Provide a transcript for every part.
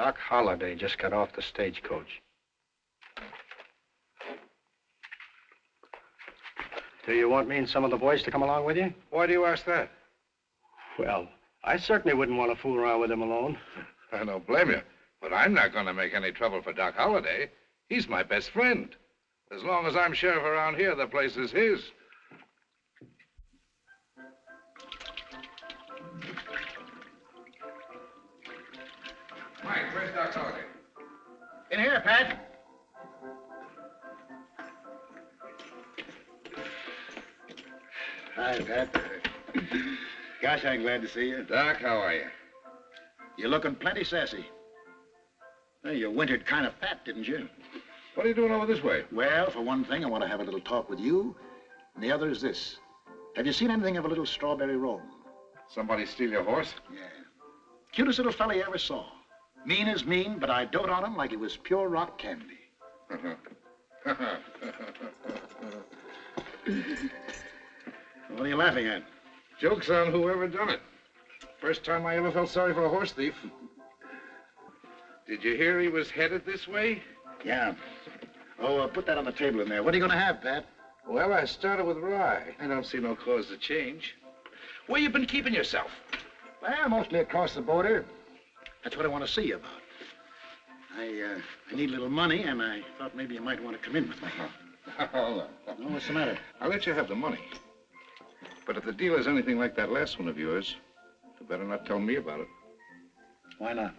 Doc Holliday just got off the stagecoach. Do you want me and some of the boys to come along with you? Why do you ask that? Well, I certainly wouldn't want to fool around with him alone. I don't blame you, but I'm not going to make any trouble for Doc Holliday. He's my best friend. As long as I'm sheriff around here, the place is his. Mike, where's Doc Holliday? In here, Pat. Hi, Pat. Gosh, I'm glad to see you. Doc, how are you? You're looking plenty sassy. Hey, you wintered kind of fat, didn't you? What are you doing over this way? Well, for one thing, I want to have a little talk with you. And the other is this. Have you seen anything of a little strawberry roan? Somebody steal your horse? Yeah. Cutest little fella you ever saw. Mean as mean, but I dote on him like he was pure rock candy. What are you laughing at? Joke's on whoever done it. First time I ever felt sorry for a horse thief. Did you hear he was headed this way? Yeah. Oh, put that on the table in there. What are you going to have, Pat? Well, I started with rye. I don't see no cause to change. Where you been keeping yourself? Well, mostly across the border. That's what I want to see you about. I need a little money, and I thought maybe you might want to come in with me. Hold on. Oh, what's the matter? I'll let you have the money. But if the deal is anything like that last one of yours, you better not tell me about it. Why not?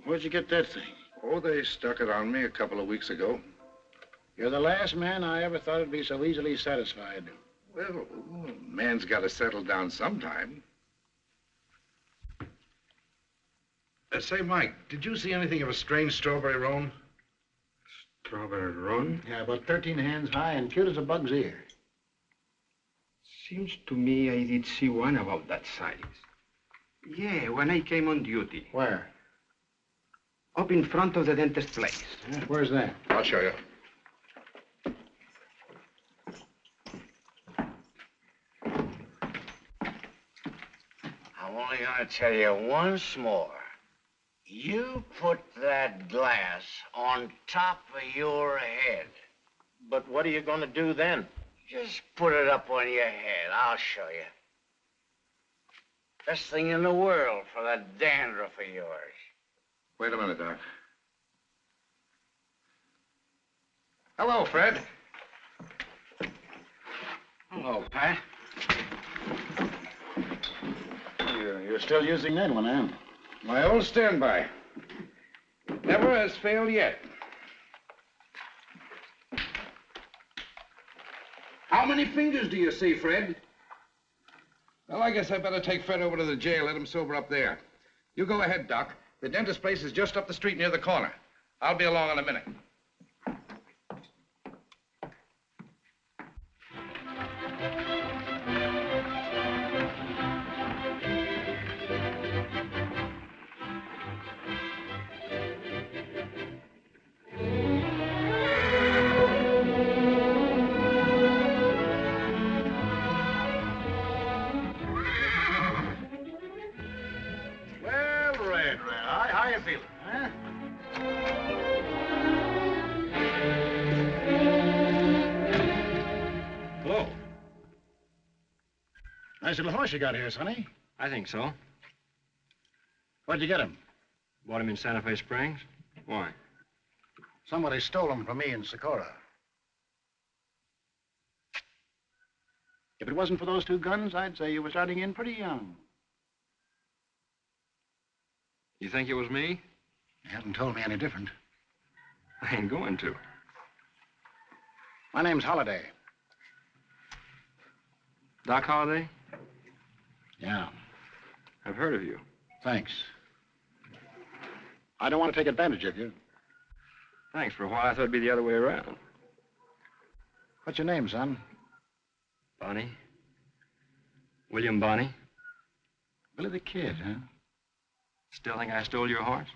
Where'd you get that thing? Oh, they stuck it on me a couple of weeks ago. You're the last man I ever thought would be so easily satisfied. Well, a man's got to settle down sometime. Say, Mike, did you see anything of a strange strawberry roan? Strawberry roan? Yeah, about 13 hands high and cute as a bug's ear. Seems to me I did see one about that size. Yeah, when I came on duty. Where? Up in front of the dentist's place. Yeah, where's that? I'll show you. I'm only going to tell you once more. You put that glass on top of your head. But what are you going to do then? Just put it up on your head. I'll show you. Best thing in the world for that dandruff of yours. Wait a minute, Doc. Hello, Fred. Hello, Pat. You're still using that one, huh? My old standby. Never has failed yet. How many fingers do you see, Fred? Well, I guess I better take Fred over to the jail, let him sober up there. You go ahead, Doc. The dentist place is just up the street near the corner. I'll be along in a minute. How you feeling, huh? Hello. Nice little horse you got here, Sonny. I think so. Where'd you get him? Bought him in Santa Fe Springs. Why? Somebody stole him from me in Socorro. If it wasn't for those two guns, I'd say you were starting in pretty young. You think it was me? You haven't told me any different. I ain't going to. My name's Holliday. Doc Holliday? Yeah. I've heard of you. Thanks. I don't want to take advantage of you. Thanks. For a while, I thought it'd be the other way around. What's your name, son? Bonnie. William Bonnie. Billy the Kid, huh? Still think I stole your horse?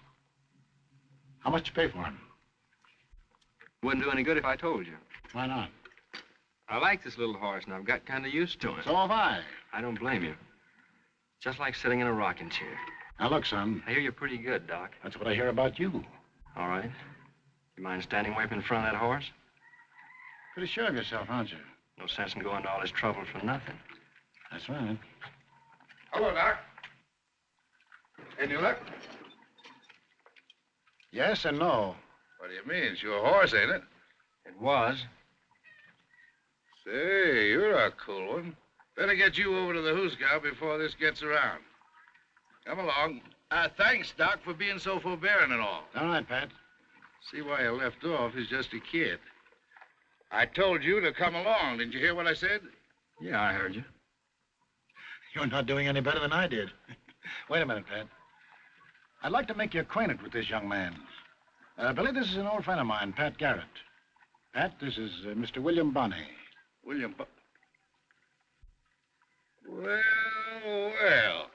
How much you pay for him? Wouldn't do any good if I told you. Why not? I like this little horse, and I've got kind of used to him. So have I. I don't blame you. Just like sitting in a rocking chair. Now, look, son. I hear you're pretty good, Doc. That's what I hear about you. All right. You mind standing way up in front of that horse? Pretty sure of yourself, aren't you? No sense in going to all this trouble for nothing. That's right. Hello, Doc. Any luck? Yes and no. What do you mean? It's your horse, ain't it? It was. Say, you're a cool one. Better get you over to the Hughs before this gets around. Come along. Thanks, Doc, for being so forbearing and all. All right, Pat. See why you left off. He's just a kid. I told you to come along. Didn't you hear what I said? Yeah, I heard you. You're not doing any better than I did. Wait a minute, Pat. I'd like to make you acquainted with this young man. Billy, this is an old friend of mine, Pat Garrett. Pat, this is Mr. William Bonney. William Well.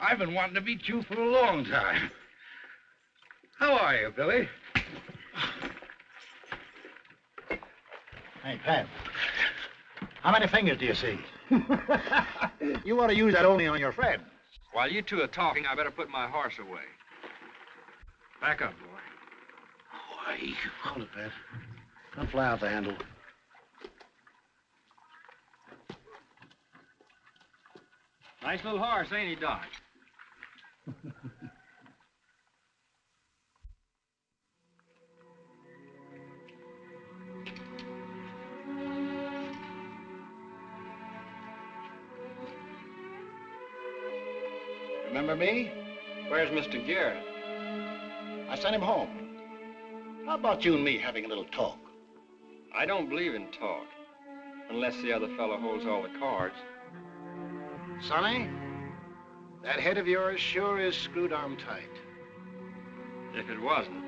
I've been wanting to meet you for a long time. How are you, Billy? Hey, Pat. How many fingers do you see? You ought to use that only on your friend. While you two are talking, I better put my horse away. Back up, boy. Why, hold it, Pat. Don't fly out the handle. Nice little horse, ain't he, Doc? Remember me? Where's Mr. Garrett? I sent him home. How about you and me having a little talk? I don't believe in talk, unless the other fellow holds all the cards. Sonny, that head of yours sure is screwed on tight. If it wasn't,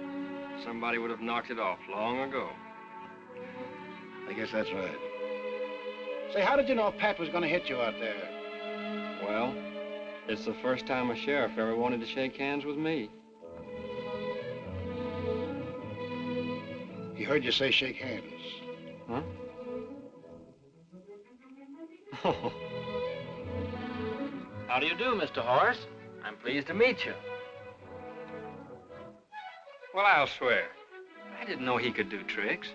somebody would have knocked it off long ago. I guess that's right. Say, how did you know Pat was going to hit you out there? Well, it's the first time a sheriff ever wanted to shake hands with me. He heard you say shake hands. Huh? Oh. How do you do, Mr. Horace? I'm pleased to meet you. Well, I'll swear. I didn't know he could do tricks.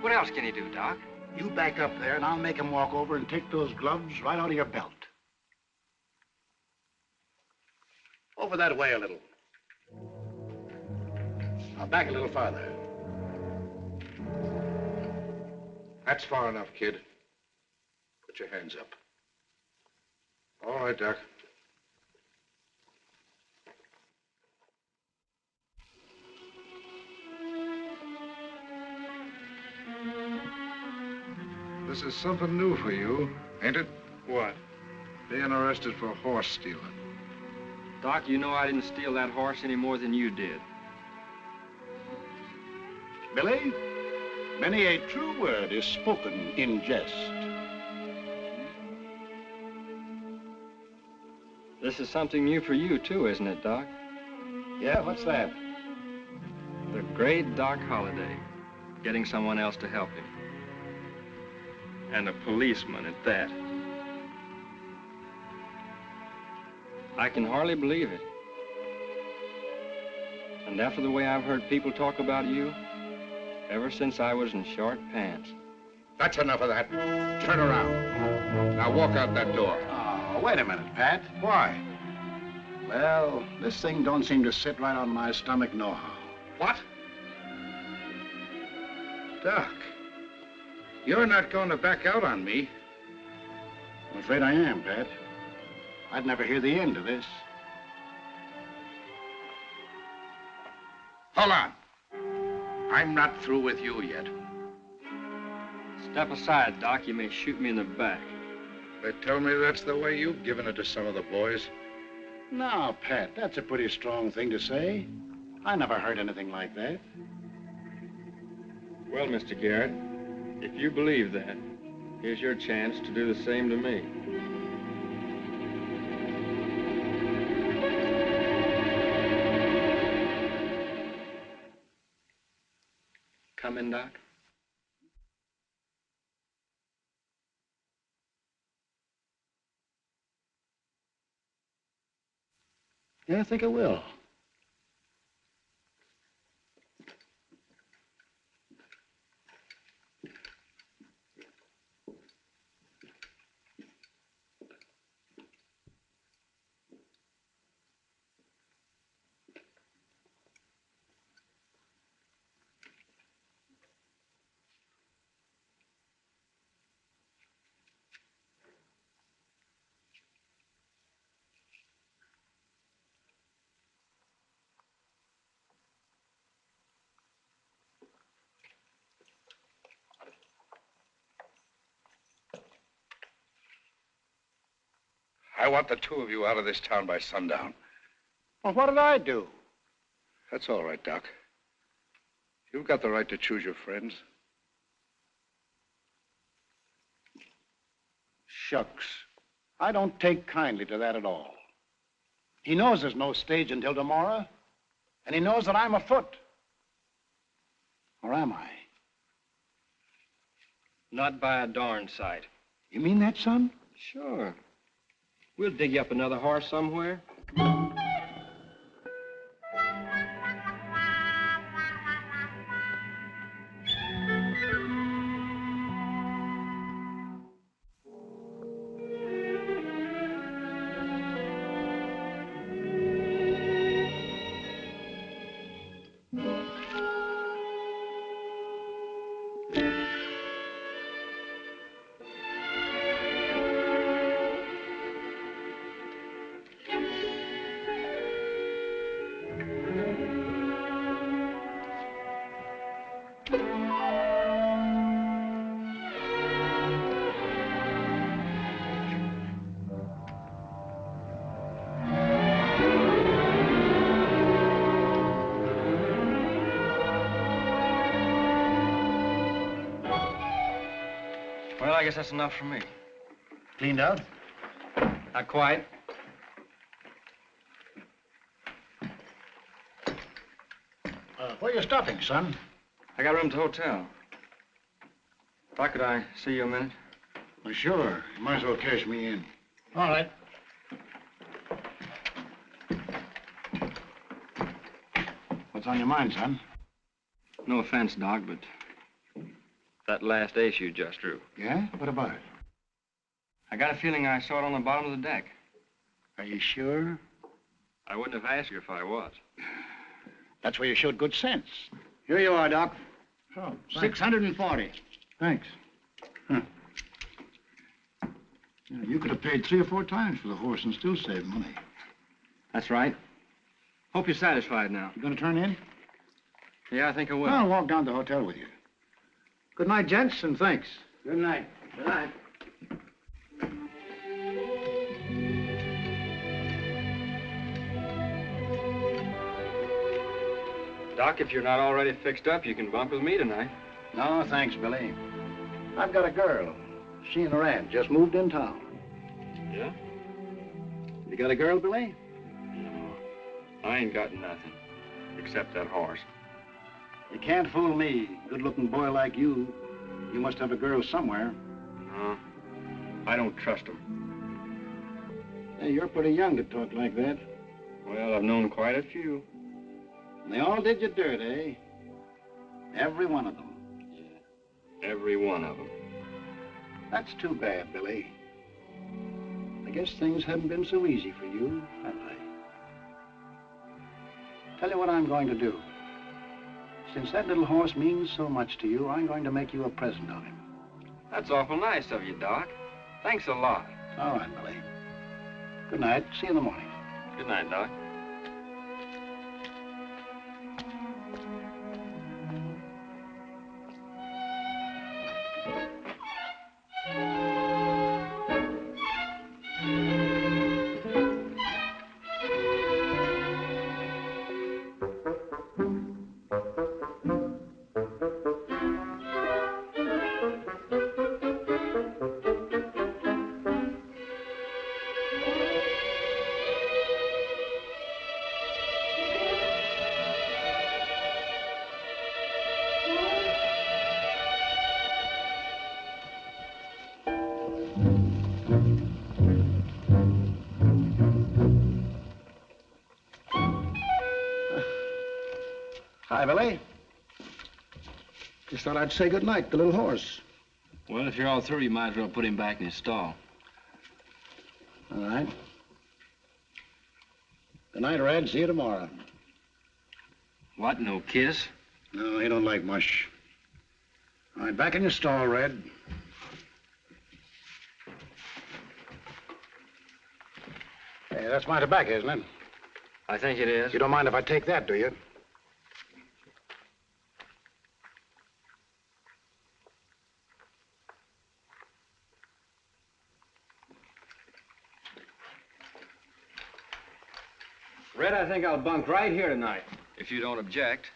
What else can he do, Doc? You back up there, and I'll make him walk over and take those gloves right out of your belt. Over that way a little. Now, back a little farther. That's far enough, kid. Put your hands up. All right, Doc. This is something new for you, ain't it? What? Being arrested for horse stealing. Doc, you know I didn't steal that horse any more than you did. Billy, many a true word is spoken in jest. This is something new for you, too, isn't it, Doc? Yeah, what's that? The great Doc Holliday, getting someone else to help him. And a policeman at that. I can hardly believe it. And after the way I've heard people talk about you, ever since I was in short pants. That's enough of that. Turn around. Now walk out that door. Oh, wait a minute, Pat. Why? Well, this thing don't seem to sit right on my stomach nohow. What? Doc, you're not going to back out on me. I'm afraid I am, Pat. I'd never hear the end of this. Hold on. I'm not through with you yet. Step aside, Doc. You may shoot me in the back. They tell me that's the way you've given it to some of the boys. Now, Pat, that's a pretty strong thing to say. I never heard anything like that. Well, Mr. Garrett, if you believe that, here's your chance to do the same to me. again, Doc? Yeah, I think I will. I want the two of you out of this town by sundown. Well, what did I do? That's all right, Doc. You've got the right to choose your friends. Shucks. I don't take kindly to that at all. He knows there's no stage until tomorrow, and he knows that I'm afoot. Or am I? Not by a darn sight. You mean that, son? Sure. We'll dig you up another horse somewhere. Well, I guess that's enough for me. Cleaned out? Not quite. Where are you stopping, son? I got room at the hotel. Doc, could I see you a minute? Well, sure. You might as well cash me in. All right. What's on your mind, son? No offense, Doc, but that last ace you just drew. Yeah? What about it? I got a feeling I saw it on the bottom of the deck. Are you sure? I wouldn't have asked you if I was. That's where you showed good sense. Here you are, Doc. Oh, 640. Thanks. Huh. Yeah, you could have paid 3 or 4 times for the horse and still saved money. That's right. Hope you're satisfied now. You gonna turn in? Yeah, I think I will. I'll walk down to the hotel with you. Good night, gents, and thanks. Good night. Good night. Doc, if you're not already fixed up, you can bunk with me tonight. No, thanks, Billy. I've got a girl. She and her aunt just moved in town. Yeah? You got a girl, Billy? No. I ain't got nothing. Except that horse. You can't fool me. Good-looking boy like you. You must have a girl somewhere. No. I don't trust him. Hey, you're pretty young to talk like that. Well, I've known quite a few. And they all did you dirt, eh? Every one of them. Yeah. Every one of them. That's too bad, Billy. I guess things haven't been so easy for you, have they? Tell you what I'm going to do. Since that little horse means so much to you, I'm going to make you a present of him. That's awful nice of you, Doc. Thanks a lot. All right, Billy. Good night. See you in the morning. Good night, Doc. Hi, Billy. Just thought I'd say goodnight to the little horse. Well, if you're all through, you might as well put him back in his stall. All right. Good night, Red. See you tomorrow. What, no kiss? No, he don't like mush. All right, back in your stall, Red. Hey, that's my tobacco, isn't it? I think it is. You don't mind if I take that, do you? Red, I think I'll bunk right here tonight, if you don't object.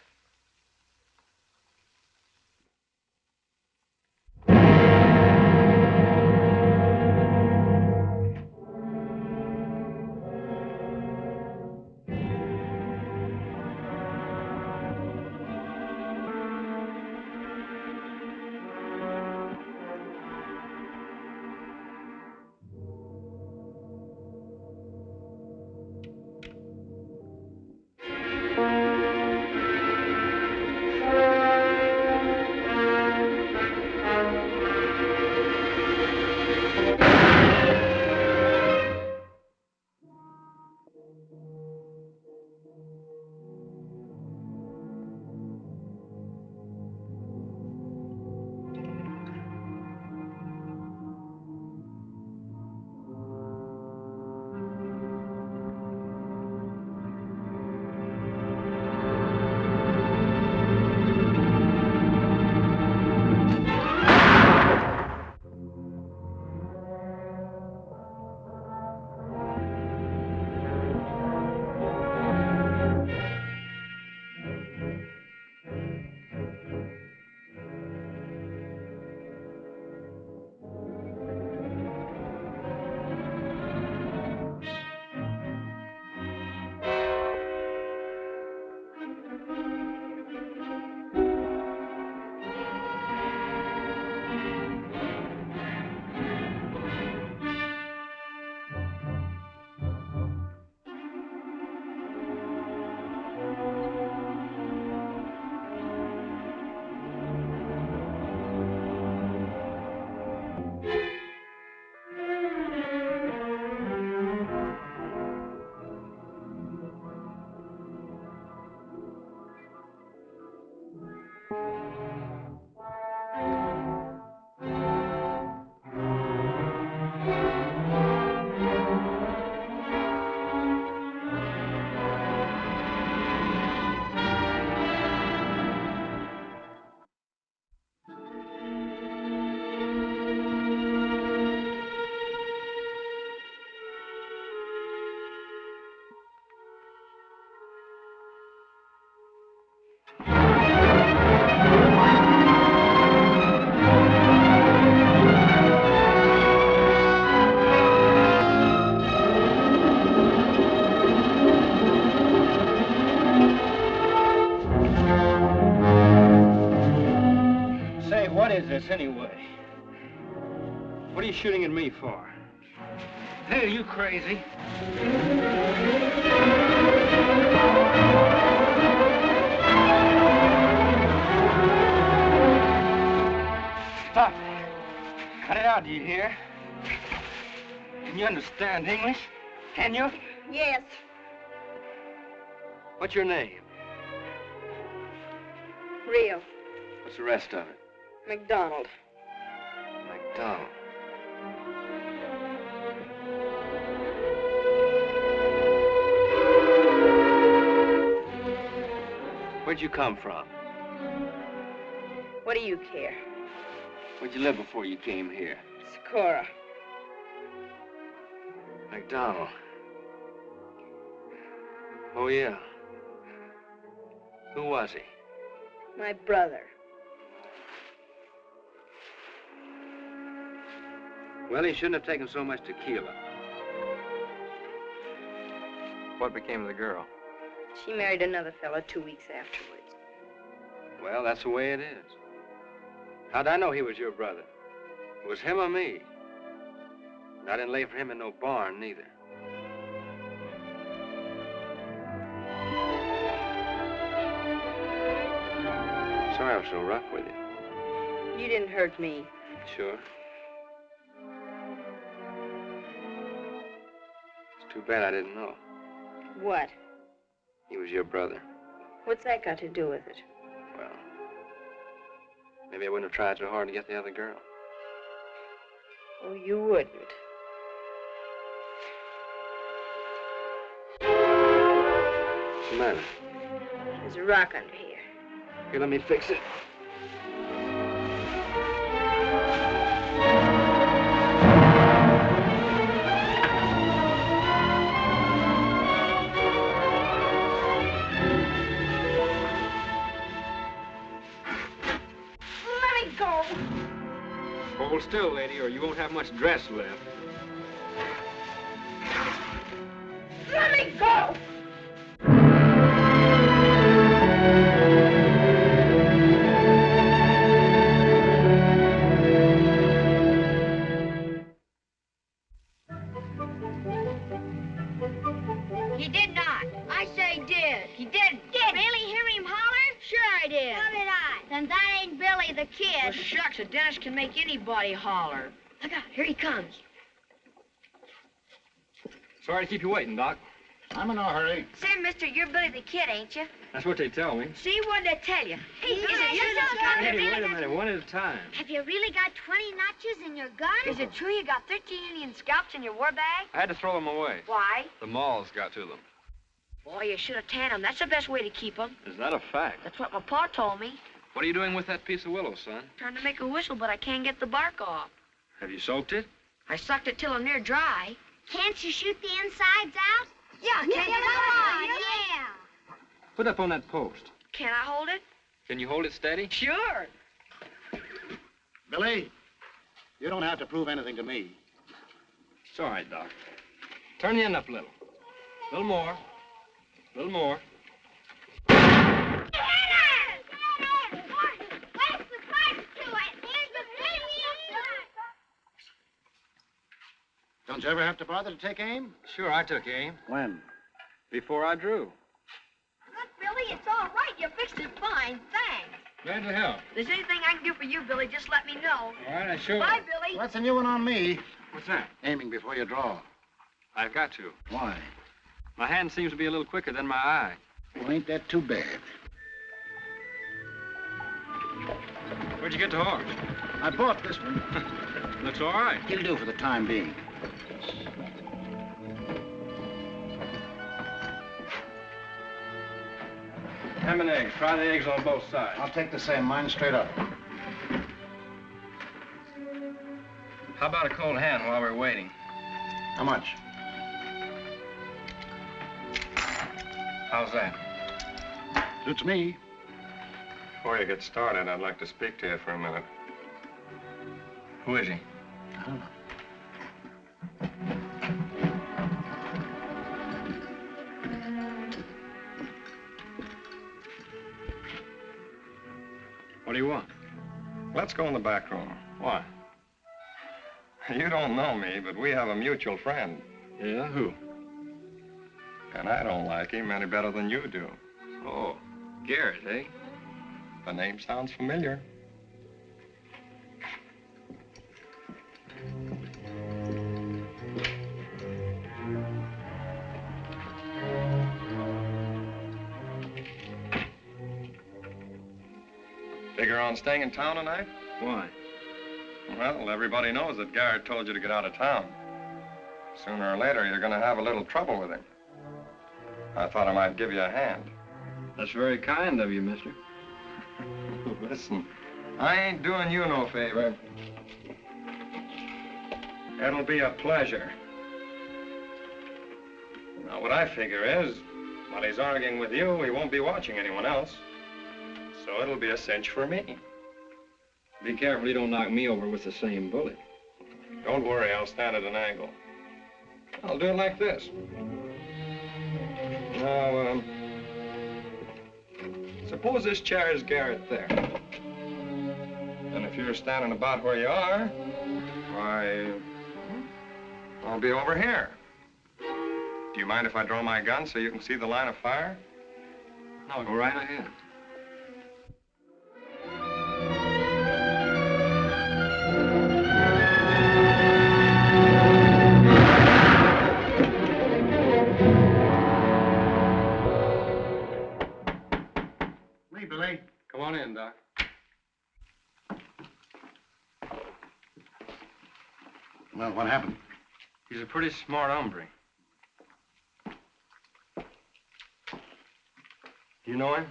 this anyway? What are you shooting at me for? Hey, are you crazy? Stop it. Cut it out, do you hear? Can you understand English? Can you? Yes. What's your name? Rio. What's the rest of it? McDonald. McDonald. Where'd you come from? What do you care? Where'd you live before you came here? Socorro. McDonald. Oh, yeah. Who was he? My brother. Well, he shouldn't have taken so much tequila. What became of the girl? She married another fellow 2 weeks afterwards. Well, that's the way it is. How'd I know he was your brother? It was him or me. And I didn't lay for him in no barn, neither. I was so rough with you. You didn't hurt me. Sure. It's too bad I didn't know. What? He was your brother. What's that got to do with it? Well, maybe I wouldn't have tried so hard to get the other girl. Oh, you wouldn't. What's the matter? There's a rock under here. Here, let me fix it. Let me go. Hold still, lady, or you won't have much dress left. Let me go. He did not. I say did. He did. Really hear him holler? Sure I did. So did I. Then that ain't Billy the Kid. Well, shucks, a dentist can make anybody holler. Look out, here he comes. Sorry to keep you waiting, Doc. I'm in no hurry. Say, mister, you're Billy the Kid, ain't you? That's what they tell me. See, what'd they tell you? Hey, Hey, Hey, wait a minute, one at a time. Have you really got 20 notches in your gun? Is it true you got 13 Indian scalps in your war bag? I had to throw them away. Why? The malls got to them. Boy, you should have tanned them. That's the best way to keep them. Is that a fact? That's what my pa told me. What are you doing with that piece of willow, son? Trying to make a whistle, but I can't get the bark off. Have you soaked it? I sucked it till I'm near dry. Can't you shoot the insides out? Yeah, Come on, yeah. Put up on that post. Can I hold it? Can you hold it steady? Sure. Billy, you don't have to prove anything to me. It's all right, Doc. Turn the end up a little. A little more. A little more. Don't you ever have to bother to take aim? Sure, I took aim. When? Before I drew. Look, Billy, it's all right. You fixed it fine. Thanks. Glad to help. If there's anything I can do for you, Billy, just let me know. All right, I sure. Bye, Billy. Well, that's a new one on me. What's that? Aiming before you draw. I've got to. Why? My hand seems to be a little quicker than my eye. Well, ain't that too bad? Where'd you get the horse? I bought this one. Looks all right. He'll do for the time being. Ham and eggs. Fry the eggs on both sides. I'll take the same. Mine straight up. How about a cold hand while we're waiting? How much? How's that? Suits me. Before you get started, I'd like to speak to you for a minute. Who is he? I don't know. What do you want? Let's go in the back room. Why? You don't know me, but we have a mutual friend. Yeah, who? And I don't like him any better than you do. Oh, Garrett, eh? The name sounds familiar. Figure on staying in town tonight? Why? Well, everybody knows that Garrett told you to get out of town. Sooner or later, you're going to have a little trouble with him. I thought I might give you a hand. That's very kind of you, mister. Listen, I ain't doing you no favor. It'll be a pleasure. Now, what I figure is, while he's arguing with you, he won't be watching anyone else. So it'll be a cinch for me. Be careful you don't knock me over with the same bullet. Don't worry, I'll stand at an angle. I'll do it like this. Now, suppose this chair is Garrett there. And if you're standing about where you are, why, I'll be over here. Do you mind if I draw my gun so you can see the line of fire? No, go right ahead. Well, what happened? He's a pretty smart hombre. You know him?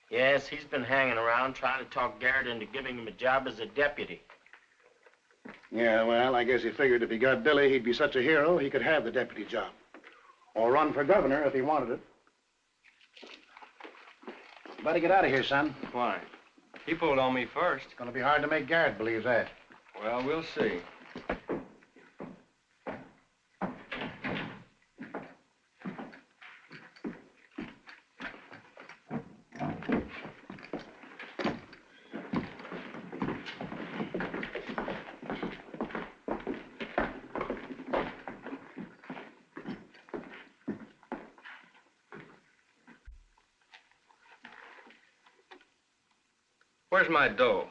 Yes, he's been hanging around trying to talk Garrett into giving him a job as a deputy. Yeah, well, I guess he figured if he got Billy, he'd be such a hero, he could have the deputy job. Or run for governor if he wanted it. You better get out of here, son. Why? He pulled on me first. It's gonna be hard to make Garrett believe that. Well, we'll see. Where's my dough?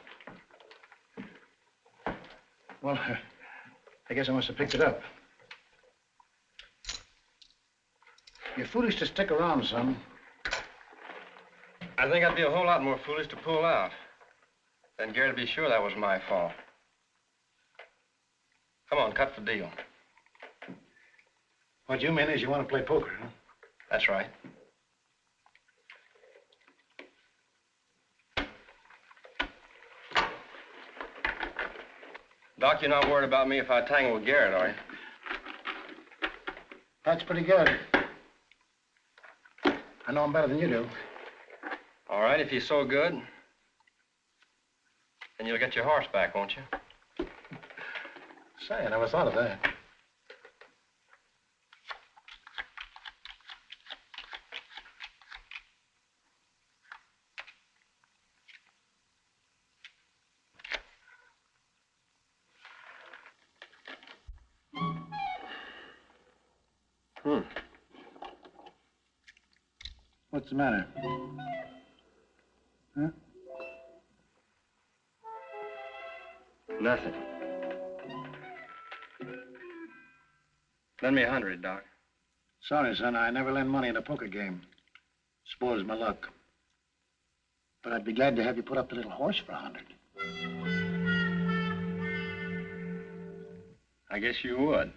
Well, I guess I must have picked it up. You're foolish to stick around, son. I think I'd be a whole lot more foolish to pull out. Then Garrett would be sure that was my fault. Come on, cut the deal. What you mean is you want to play poker, huh? That's right. Doc, you're not worried about me if I tangle with Garrett, are you? That's pretty good. I know him better than you do. All right, if he's so good, then you'll get your horse back, won't you? Say, I never thought of that. What's the matter? Huh? Nothing. Lend me $100, Doc. Sorry, son, I never lend money in a poker game. Spoils my luck. But I'd be glad to have you put up the little horse for $100. I guess you would.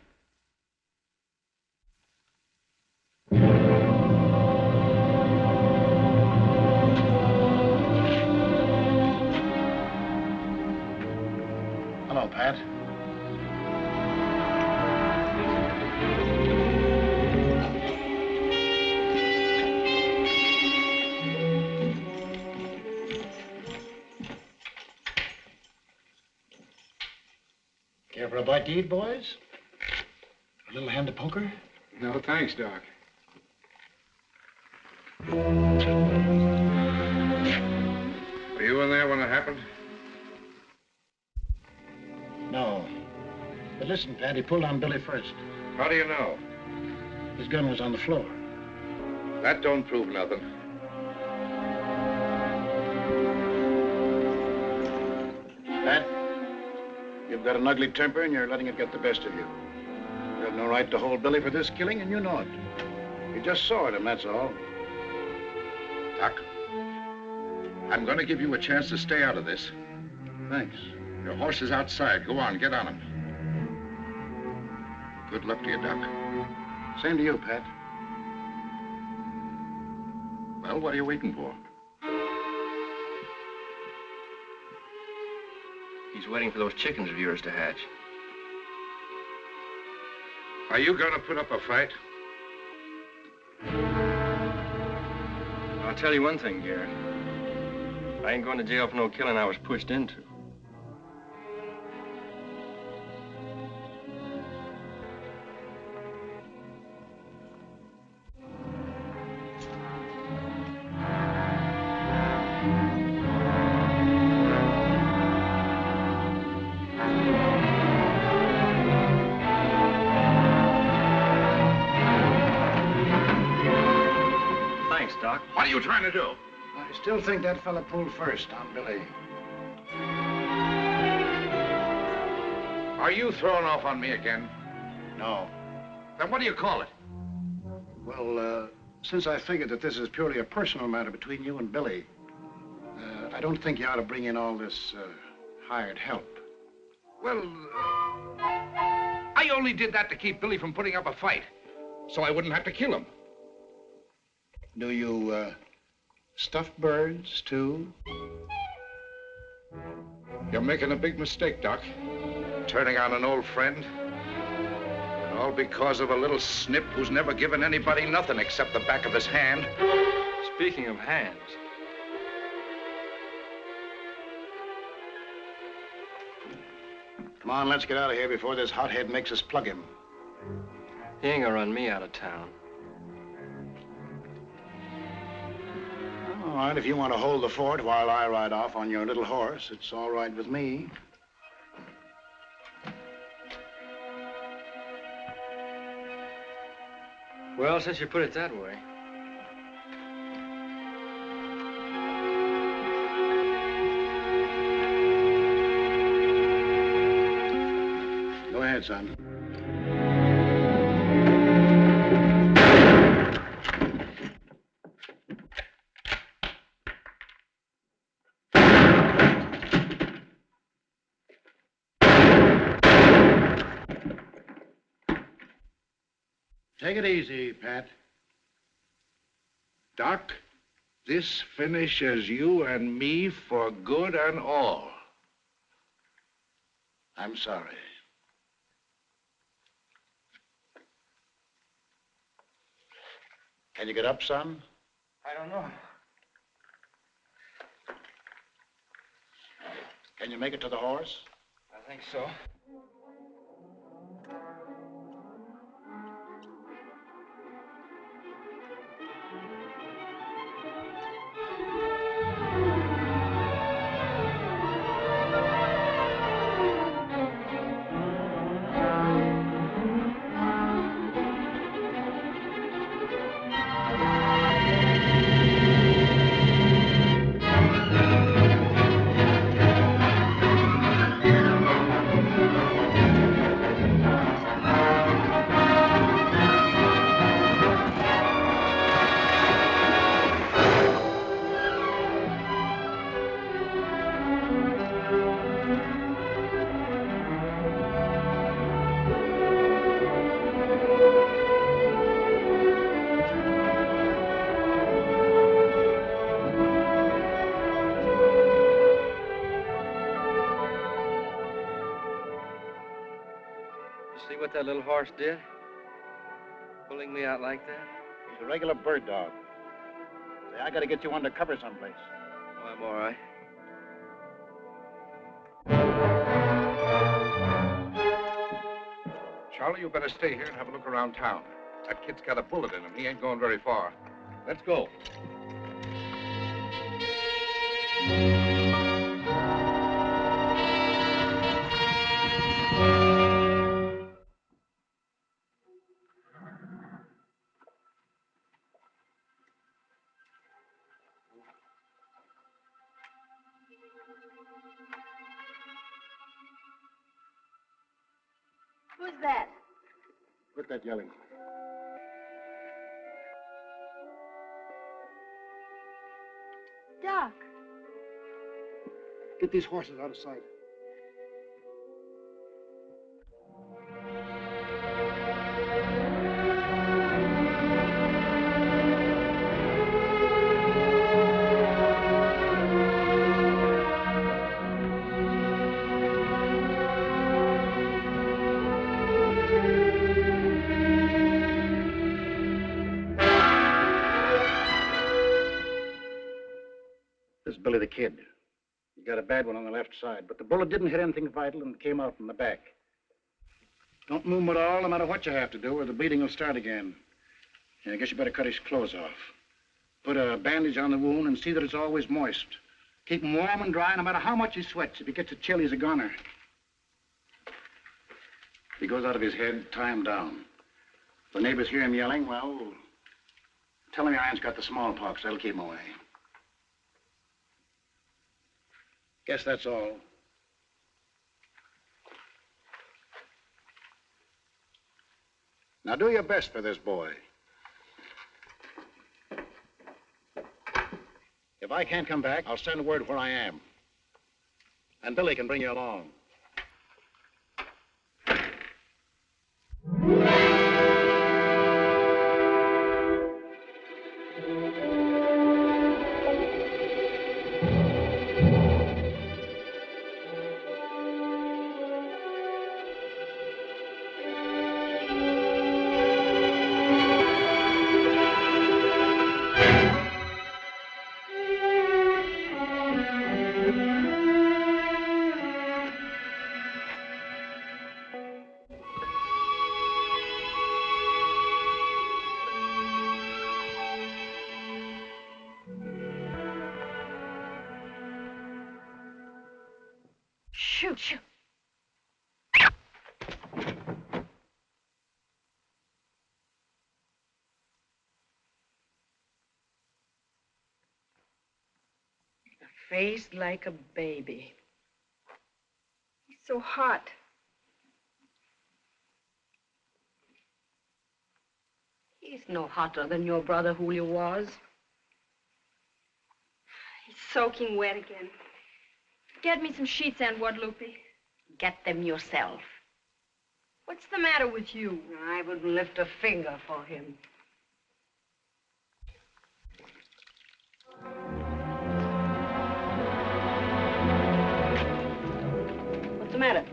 Hello, Pat. Care for a bite to eat, boys? A little hand of poker? No, thanks, Doc. Were you in there when it happened? No. But listen, Pat, he pulled on Billy first. How do you know? His gun was on the floor. That don't prove nothing. Pat, you've got an ugly temper and you're letting it get the best of you. You have no right to hold Billy for this killing, and you know it. You just sawed him, that's all. Doc, I'm going to give you a chance to stay out of this. Thanks. Your horse is outside. Go on, get on him. Good luck to you, Doc. Same to you, Pat. Well, what are you waiting for? He's waiting for those chickens of yours to hatch. Are you going to put up a fight? I'll tell you one thing, Garrett. I ain't going to jail for no killing I was pushed into. Doc. What are you trying to do? I still think that fella pulled first on Billy. Are you throwing off on me again? No. Then what do you call it? Well, since I figured that this is purely a personal matter between you and Billy, I don't think you ought to bring in all this hired help. Well, I only did that to keep Billy from putting up a fight, so I wouldn't have to kill him. Do you, stuff birds, too? You're making a big mistake, Doc. Turning on an old friend. And all because of a little snip who's never given anybody nothing except the back of his hand. Speaking of hands, Come on, let's get out of here before this hothead makes us plug him. he ain't gonna run me out of town. All right, if you want to hold the fort while I ride off on your little horse, it's all right with me. Well, since you put it that way. Go ahead, son. Take it easy, Pat. Doc, this finishes you and me for good and all. I'm sorry. Can you get up, son? I don't know. Can you make it to the horse? I think so. See what that little horse did? Pulling me out like that? He's a regular bird dog. Say, I gotta get you under cover someplace. Oh, I'm all right. Charlie, you better stay here and have a look around town. That kid's got a bullet in him. He ain't going very far. Let's go. Who's that? Quit that yelling. Doc. Get these horses out of sight. This is Billy the Kid. He got a bad one on the left side, but the bullet didn't hit anything vital and came out from the back. Don't move him at all, no matter what you have to do, or the bleeding will start again. Yeah, I guess you better cut his clothes off. Put a bandage on the wound and see that it's always moist. Keep him warm and dry, no matter how much he sweats. If he gets a chill, he's a goner. If he goes out of his head, tie him down. If the neighbors hear him yelling, well, tell him your aunt's got the smallpox. That'll keep him away. Guess that's all. Now do your best for this boy. If I can't come back, I'll send word where I am. And Billy can bring you along. Shoot, shoot. A face like a baby. He's so hot. He's no hotter than your brother Julio was. He's soaking wet again. Get me some sheets, Aunt Guadalupe. Get them yourself. What's the matter with you? I wouldn't lift a finger for him. What's the matter?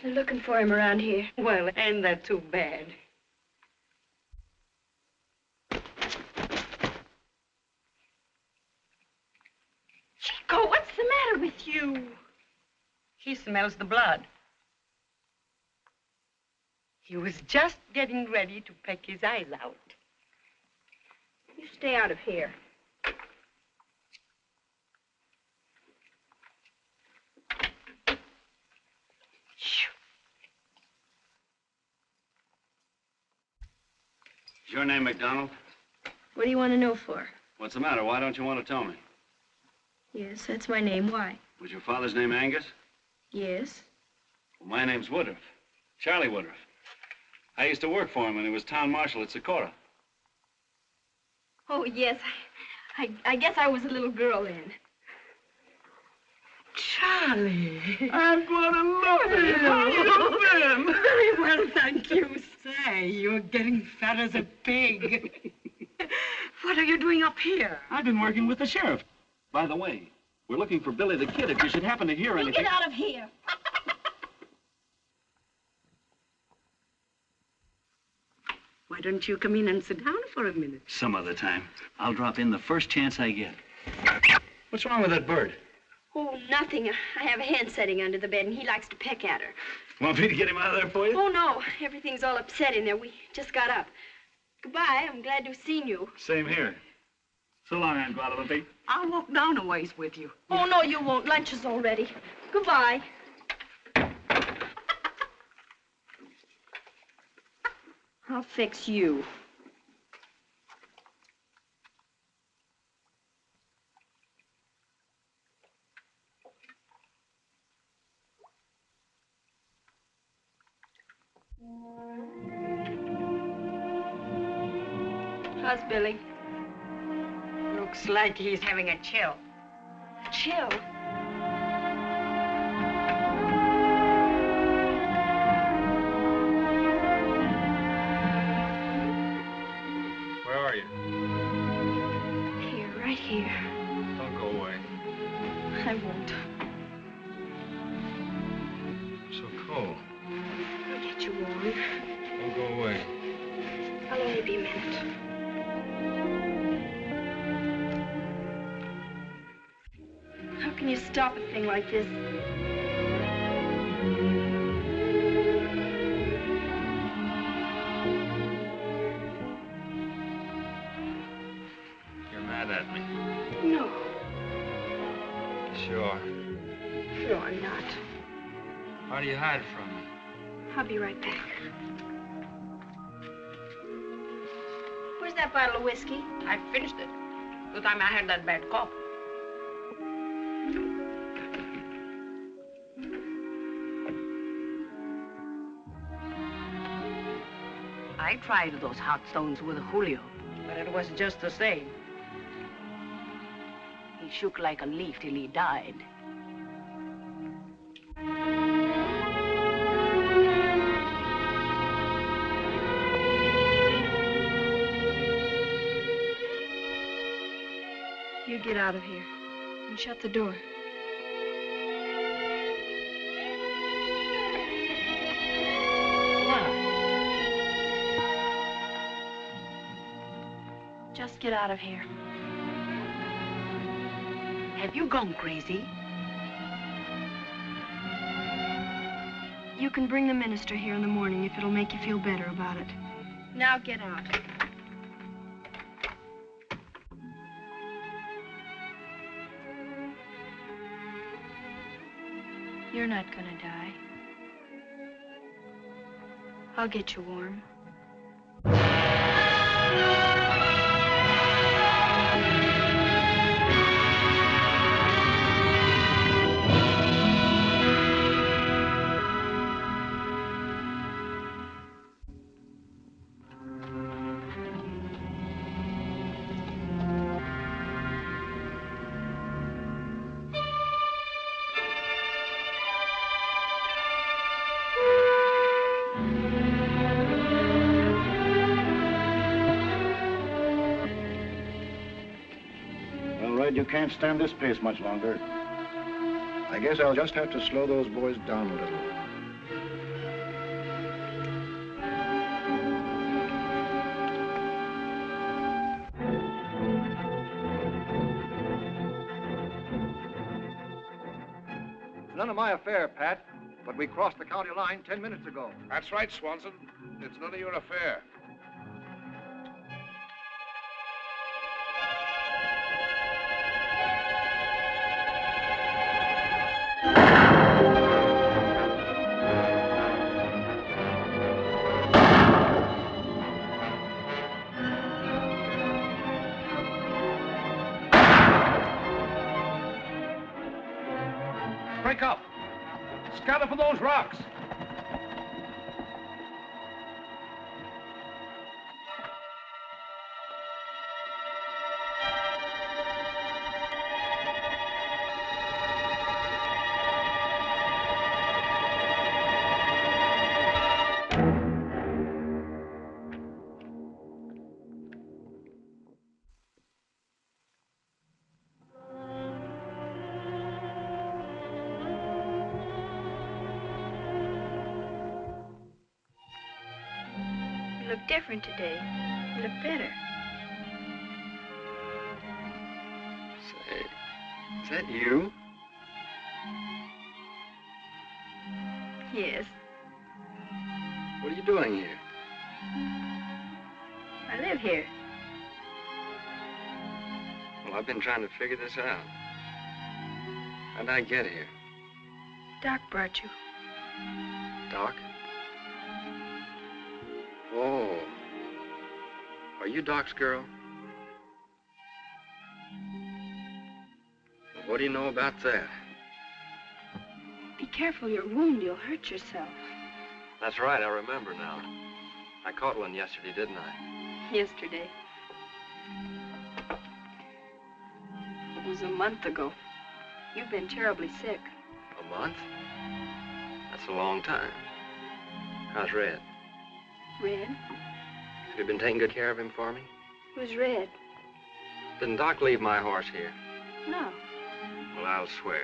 They're looking for him around here. Well, ain't that too bad? Chico, what's the matter with you? He smells the blood. He was just getting ready to peck his eyes out. You stay out of here. Is your name McDonald? What do you want to know for? What's the matter? Why don't you want to tell me? Yes, that's my name. Why? Was your father's name Angus? Yes. Well, my name's Woodruff. Charlie Woodruff. I used to work for him when he was town marshal at Socorro. Oh, yes. I guess I was a little girl then. Charlie. I'm going to love it. How you been? Very well, thank you. Say, you're getting fat as a pig. What are you doing up here? I've been working with the sheriff. By the way, we're looking for Billy the Kid if you should happen to hear anything. Get out of here. Why don't you come in and sit down for a minute? Some other time. I'll drop in the first chance I get. What's wrong with that bird? Oh, nothing. I have a hen sitting under the bed, and he likes to peck at her. Want me to get him out of there for you? Oh, no. Everything's all upset in there. We just got up. Goodbye. I'm glad to have seen you. Same here. So long, Aunt Guadalupe. I'll walk down a ways with you. Oh, no, you won't. Lunch is all ready. Goodbye. I'll fix you. How's Billy? Looks like he's having a chill. Chill. Where are you? Here, right here. Don't go away. I won't. So cold. I'll get you warm. Don't go away. I'll only be a minute. How can you stop a thing like this? You're mad at me. No. Sure. No, I'm not. Why do you hide from me? I'll be right back. Where's that bottle of whiskey? I finished it. The time I had that bad cough. I tried those hot stones with Julio, but it was just the same. He shook like a leaf till he died. You get out of here and shut the door. Just get out of here. Have you gone crazy? You can bring the minister here in the morning if it'll make you feel better about it. Now get out. You're not gonna die. I'll get you warm. You can't stand this pace much longer. I guess I'll just have to slow those boys down a little. It's none of my affair, Pat, but we crossed the county line 10 minutes ago. That's right, Swanson. It's none of your affair. Break up! Scatter for those rocks! You look different today. You look better. Say, is that you? Yes, What are you doing here? I live here. Well, I've been trying to figure this out. How'd I get here? Doc brought you. Doc? Oh. Are you Doc's girl? Well, what do you know about that? Be careful your wound. You'll hurt yourself. That's right, I remember now. I caught one yesterday, didn't I? Yesterday. It was a month ago. You've been terribly sick. A month? That's a long time. How's Red? Red? Have you been taking good care of him for me? Who's Red? Didn't Doc leave my horse here? No. Well, I'll swear.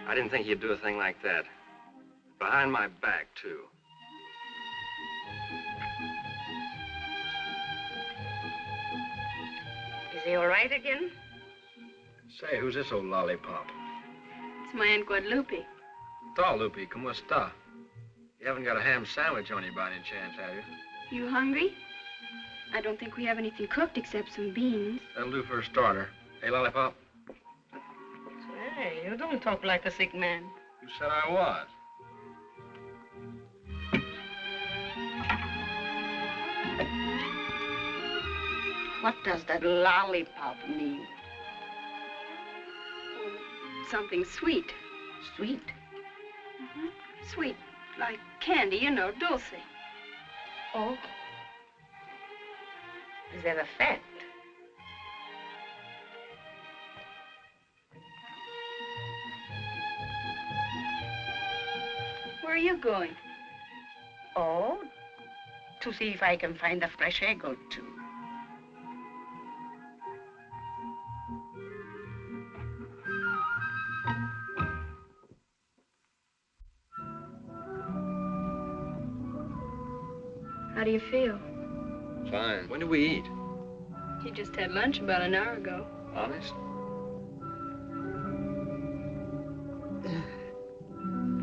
I didn't think he'd do a thing like that. Behind my back, too. Is he all right again? Say, who's this old lollipop? It's my Aunt Guadalupe. Ta, Lupe, ¿cómo está? You haven't got a ham sandwich on you by any chance, have you? You hungry? I don't think we have anything cooked except some beans. That'll do for a starter. Hey, lollipop? Hey, you don't talk like a sick man. You said I was. What does that lollipop mean? Something sweet. Sweet? Mm-hmm. Sweet, like candy, you know, dulce. Oh. Is that a fact? Where are you going? Oh, to see if I can find a fresh egg or two. How do you feel? Fine. When do we eat? You just had lunch about an hour ago. Honest?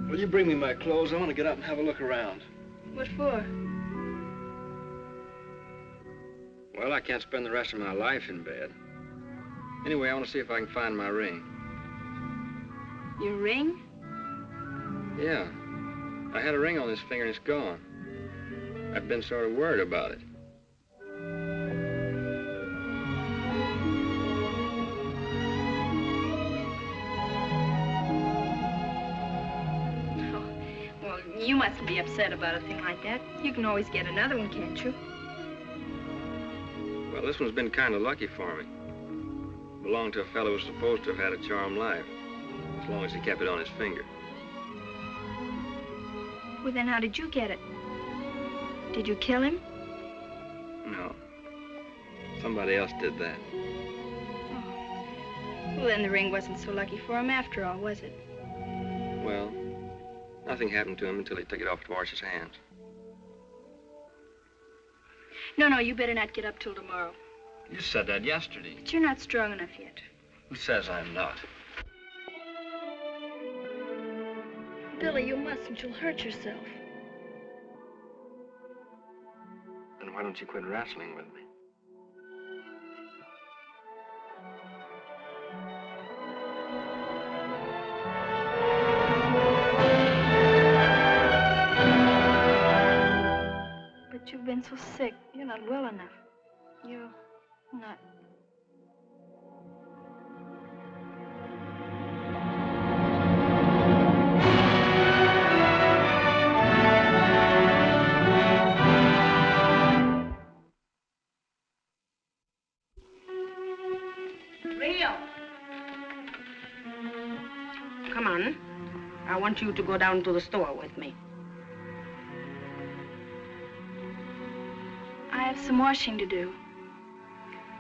Will you bring me my clothes? I want to get up and have a look around. What for? Well, I can't spend the rest of my life in bed. Anyway, I want to see if I can find my ring. Your ring? Yeah. I had a ring on this finger and it's gone. I've been sort of worried about it. Oh, well, you mustn't be upset about a thing like that. You can always get another one, can't you? Well, this one's been kind of lucky for me. Belonged to a fellow who's supposed to have had a charmed life, as long as he kept it on his finger. Well, then how did you get it? Did you kill him? No. Somebody else did that. Oh. Well, then the ring wasn't so lucky for him after all, was it? Well, nothing happened to him until he took it off to wash his hands. No, you better not get up till tomorrow. You said that yesterday. But you're not strong enough yet. Who says I'm not? Billy, you mustn't. You'll hurt yourself. Then why don't you quit wrestling with me? But you've been so sick. You're not well enough. You're not. Rio. Come on. I want you to go down to the store with me. I have some washing to do.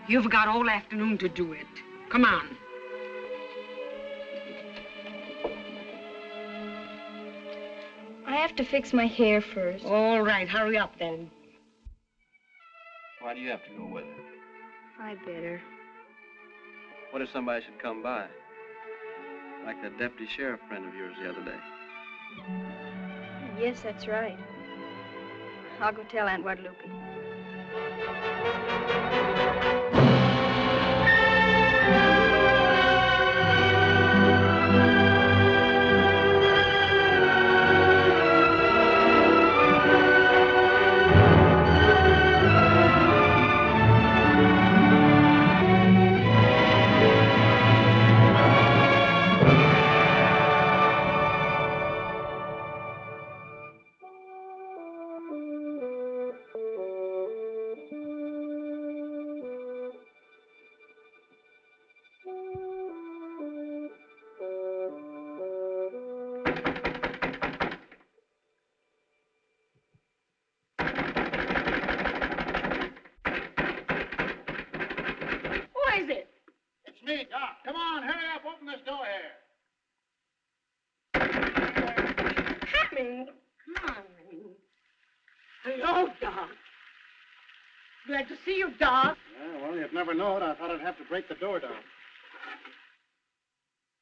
You've got all afternoon to do it. Come on. I have to fix my hair first. All right, hurry up then. Why do you have to go with her? I better. What if somebody should come by? Like that deputy sheriff friend of yours the other day. Yes, that's right. I'll go tell Aunt Guadalupe. me, Doc. Come on, hurry up. Open this door here. Coming. Come on. Hello, Doc. Glad to see you, Doc. Yeah, well, you'd never know it. I thought I'd have to break the door down.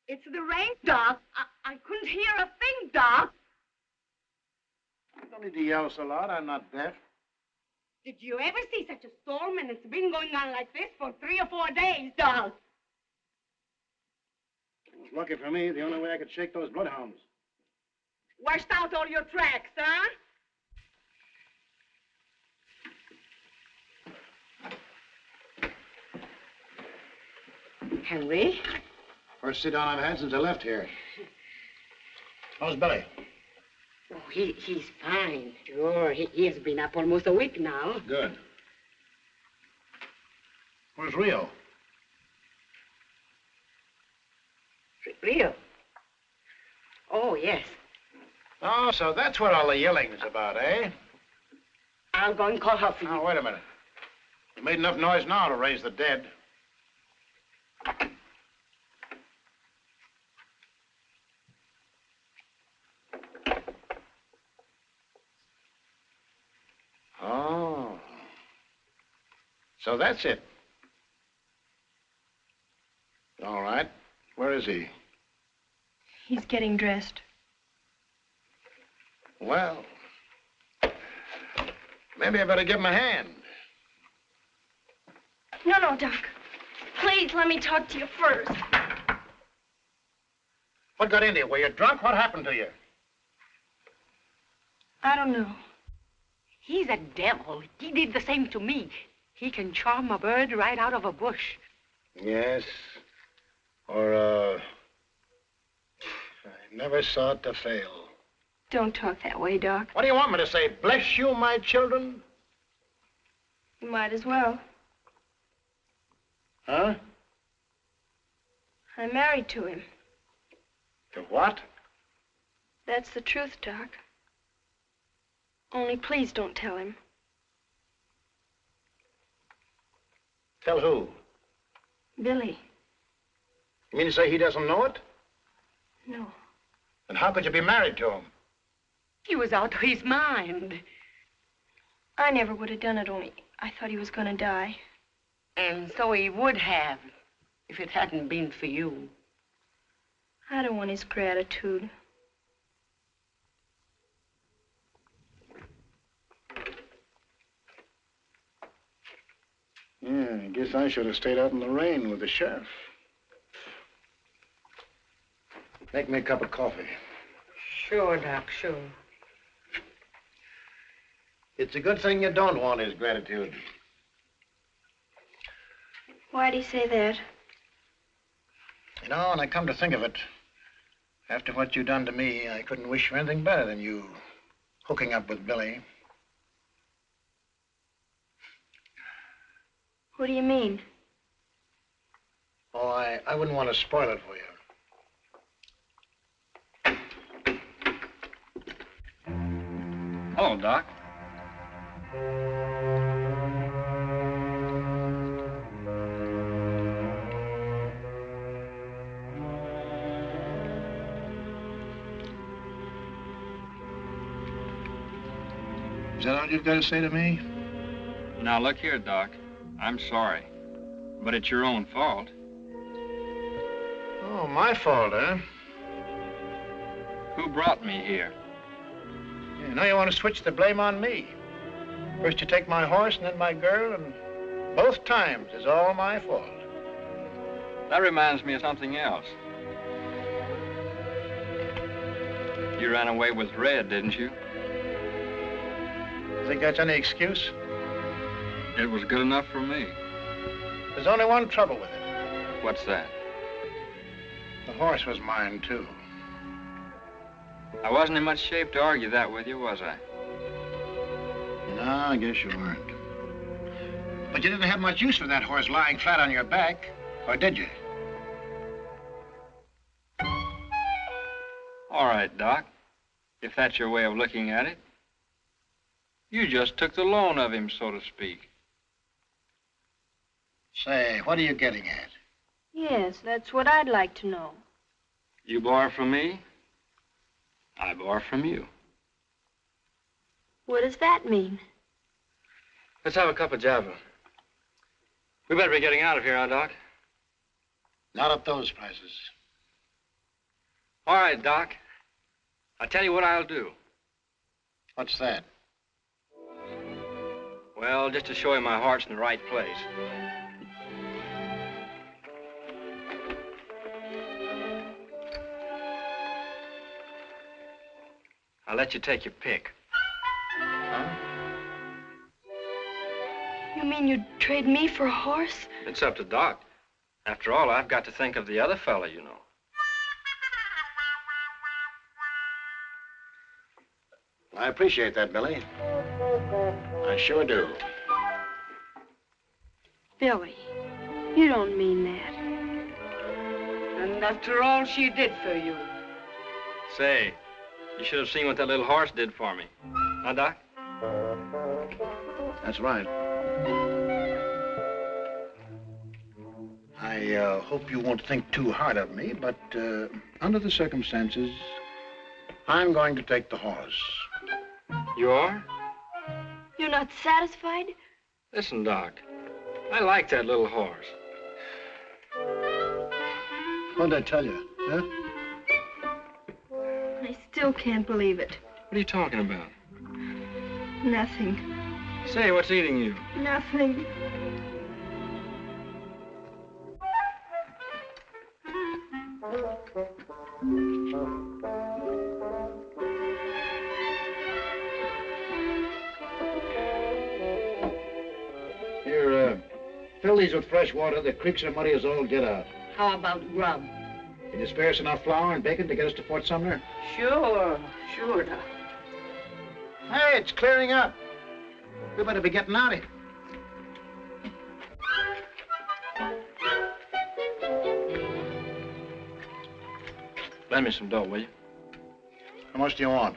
It's the rain, Doc. I couldn't hear a thing, Doc. You don't need to yell so loud. I'm not deaf. Did you ever see such a storm? And it's been going on like this for 3 or 4 days, Doc. It was lucky for me. The only way I could shake those bloodhounds. Washed out all your tracks, huh? Henry? First sit down I've had since I left here. How's Billy? Oh, he's fine. Sure, he has been up almost a week now. Good. Where's Rio? Rio? Oh, yes. Oh, so that's what all the yelling's about, eh? I'll go and call her for you. Oh, wait a minute. You made enough noise now to raise the dead. Oh. So that's it. All right. Where is he? He's getting dressed. Well, maybe I better give him a hand. No, Doc. Please, let me talk to you first. What got into you? Were you drunk? What happened to you? I don't know. He's a devil. He did the same to me. He can charm a bird right out of a bush. Yes. Or, I never saw it to fail. Don't talk that way, Doc. What do you want me to say? Bless you, my children? You might as well. Huh? I'm married to him. To what? That's the truth, Doc. Only please don't tell him. Tell who? Billy. You mean to say he doesn't know it? No. Then how could you be married to him? He was out of his mind. I never would have done it, only I thought he was going to die. And so he would have, if it hadn't been for you. I don't want his gratitude. Yeah, I guess I should have stayed out in the rain with the sheriff. Make me a cup of coffee. Sure, Doc, sure. It's a good thing you don't want his gratitude. Why'd he say that? You know, when I come to think of it, after what you done to me, I couldn't wish for anything better than you hooking up with Billy. What do you mean? Oh, I wouldn't want to spoil it for you. Hello, Doc. Is that all you've got to say to me? Now, look here, Doc. I'm sorry, but it's your own fault. Oh, my fault, huh? Who brought me here? Yeah, now you want to switch the blame on me. First you take my horse and then my girl, and both times it's all my fault. That reminds me of something else. You ran away with Red, didn't you? Think that's any excuse? It was good enough for me. There's only one trouble with it. What's that? The horse was mine, too. I wasn't in much shape to argue that with you, was I? No, I guess you weren't. But you didn't have much use for that horse lying flat on your back, or did you? All right, Doc. If that's your way of looking at it. You just took the loan of him, so to speak. Say, what are you getting at? Yes, that's what I'd like to know. You borrow from me, I borrow from you. What does that mean? Let's have a cup of Java. We better be getting out of here, huh, Doc? Not at those prices. All right, Doc. I'll tell you what I'll do. What's that? Well, just to show you my heart's in the right place. I'll let you take your pick. Huh? You mean you'd trade me for a horse? It's up to Doc. After all, I've got to think of the other fella, you know. I appreciate that, Billy. I sure do. Billy, you don't mean that. And after all she did for you. Say, you should have seen what that little horse did for me. Huh, Doc? That's right. I hope you won't think too hard of me, but under the circumstances, I'm going to take the horse. You are? You're not satisfied? Listen, Doc, I like that little horse. What did I tell you, huh? I still can't believe it. What are you talking about? Nothing. Say, what's eating you? Nothing. Fill these with fresh water. The creeks are muddy as all get out. How about grub? Can you spare us enough flour and bacon to get us to Fort Sumner? Sure, Doc. Hey, it's clearing up. We better be getting out of here. Lend me some dough, will you? How much do you want?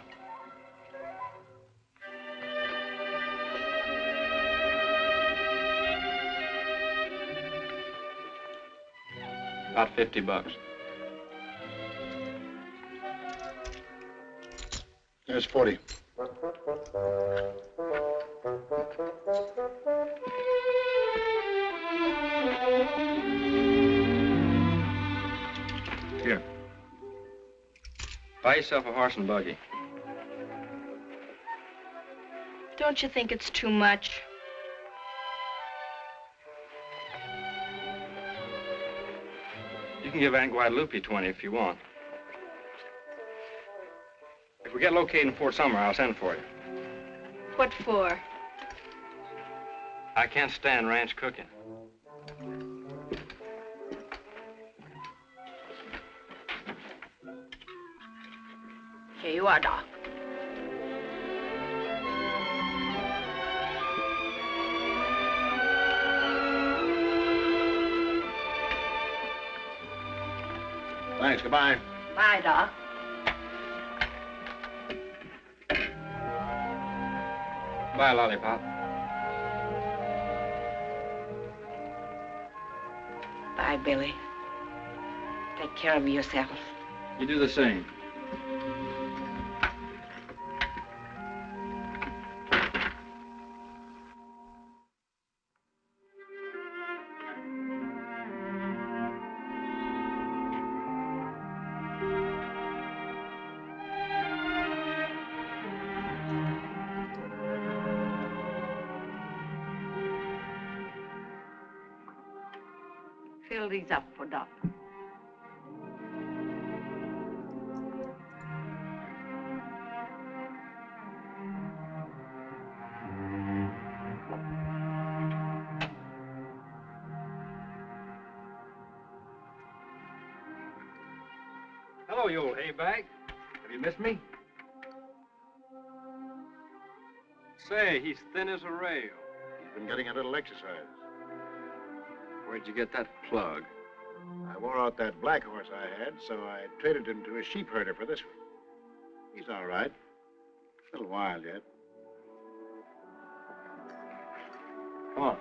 About $50. There's 40. Here. Buy yourself a horse and buggy. Don't you think it's too much? You can give Aunt Guadalupe 20 if you want. If we get located in Fort Sumner, I'll send for you. What for? I can't stand ranch cooking. Here you are, Doc. Thanks, goodbye. Bye, Doc. Buy a lollipop. Bye, Billy. Take care of yourself. You do the same. Fill these up for Doc. Hello, you old hay-bag. Have you missed me? Say, he's thin as a rail. He's been getting a little exercise. Where'd you get that plug? I wore out that black horse I had, so I traded him to a sheep herder for this one. He's all right. A little wild yet. Come on.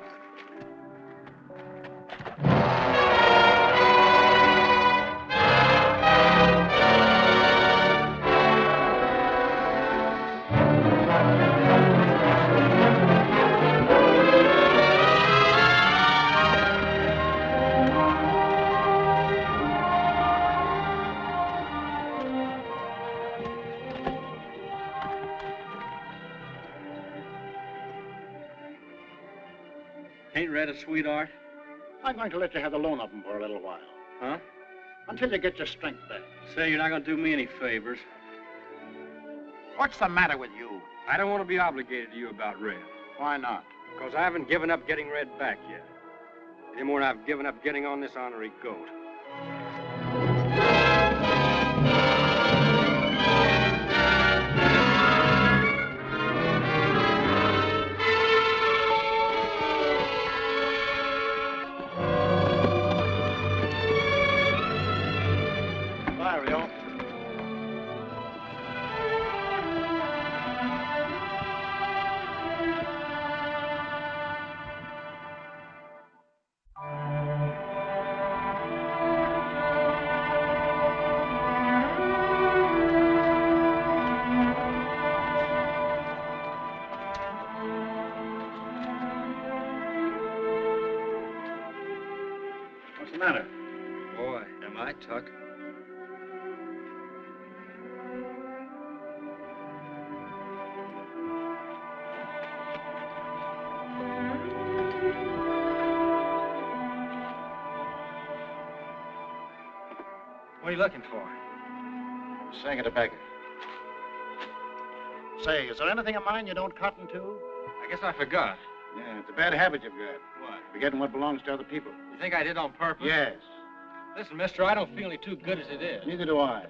Ain't read a sweetheart? I'm going to let you have the loan of them for a little while. Huh? Until you get your strength back. Say, you're not going to do me any favors. What's the matter with you? I don't want to be obligated to you about Red. Why not? Because I haven't given up getting Red back yet. Any more than I've given up getting on this ornery goat. What's the matter? Boy, am I tuck. What are you looking for? Saying a tobacco. Say, is there anything of mine you don't cotton to? I guess I forgot. Yeah, it's a bad habit you've got. What? Forgetting what belongs to other people. You think I did on purpose? Yes. Listen, mister, I don't feel any too good as it is. Neither do I.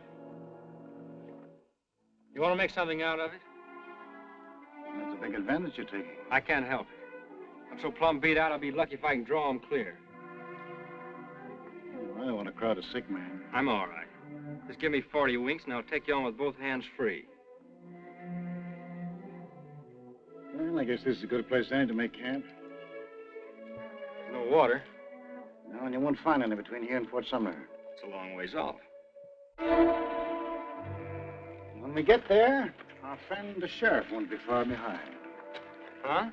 You want to make something out of it? That's a big advantage you're taking. I can't help it. I'm so plumb beat out, I'll be lucky if I can draw him clear. I don't want to crowd a sick man. I'm all right. Just give me 40 winks, and I'll take you on with both hands free. Well, I guess this is a good place then to make camp. No water. No, and you won't find any between here and Fort Sumner. It's a long ways off. When we get there, our friend the sheriff won't be far behind. Huh?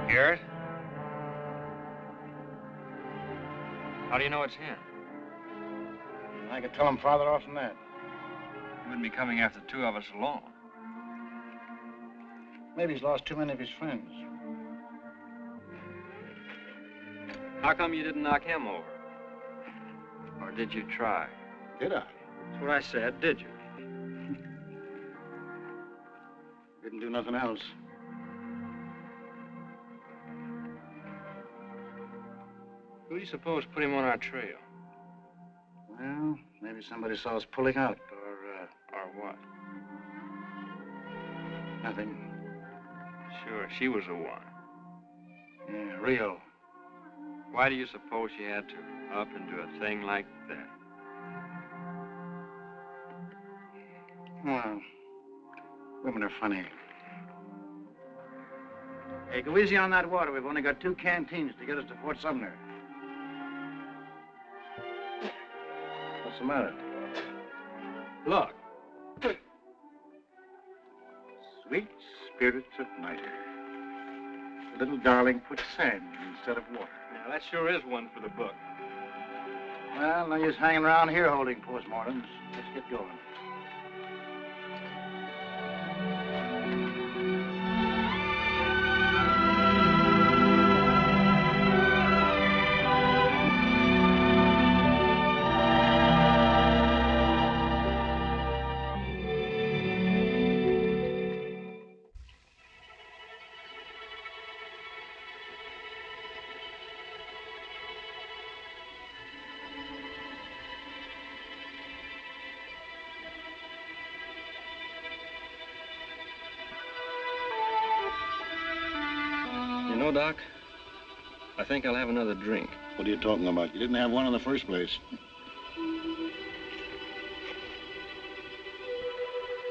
Hear it? How do you know it's him? I could tell him farther off than that. He wouldn't be coming after the two of us alone. Maybe he's lost too many of his friends. How come you didn't knock him over? Or did you try? Did I? That's what I said, did you? Didn't do nothing else. Who do you suppose put him on our trail? Well, maybe somebody saw us pulling out, Or what? nothing. Sure, she was the one. Yeah, real. Why do you suppose she had to up and do a thing like that? Well, women are funny. Hey, go easy on that water. We've only got 2 canteens to get us to Fort Sumner. What's the matter? Look. Sweet spirits of night. The little darling put sand instead of water. Now, that sure is one for the book. Well, no use hanging around here holding postmortems. Let's get going. You know, Doc, I think I'll have another drink. What are you talking about? You didn't have one in the first place.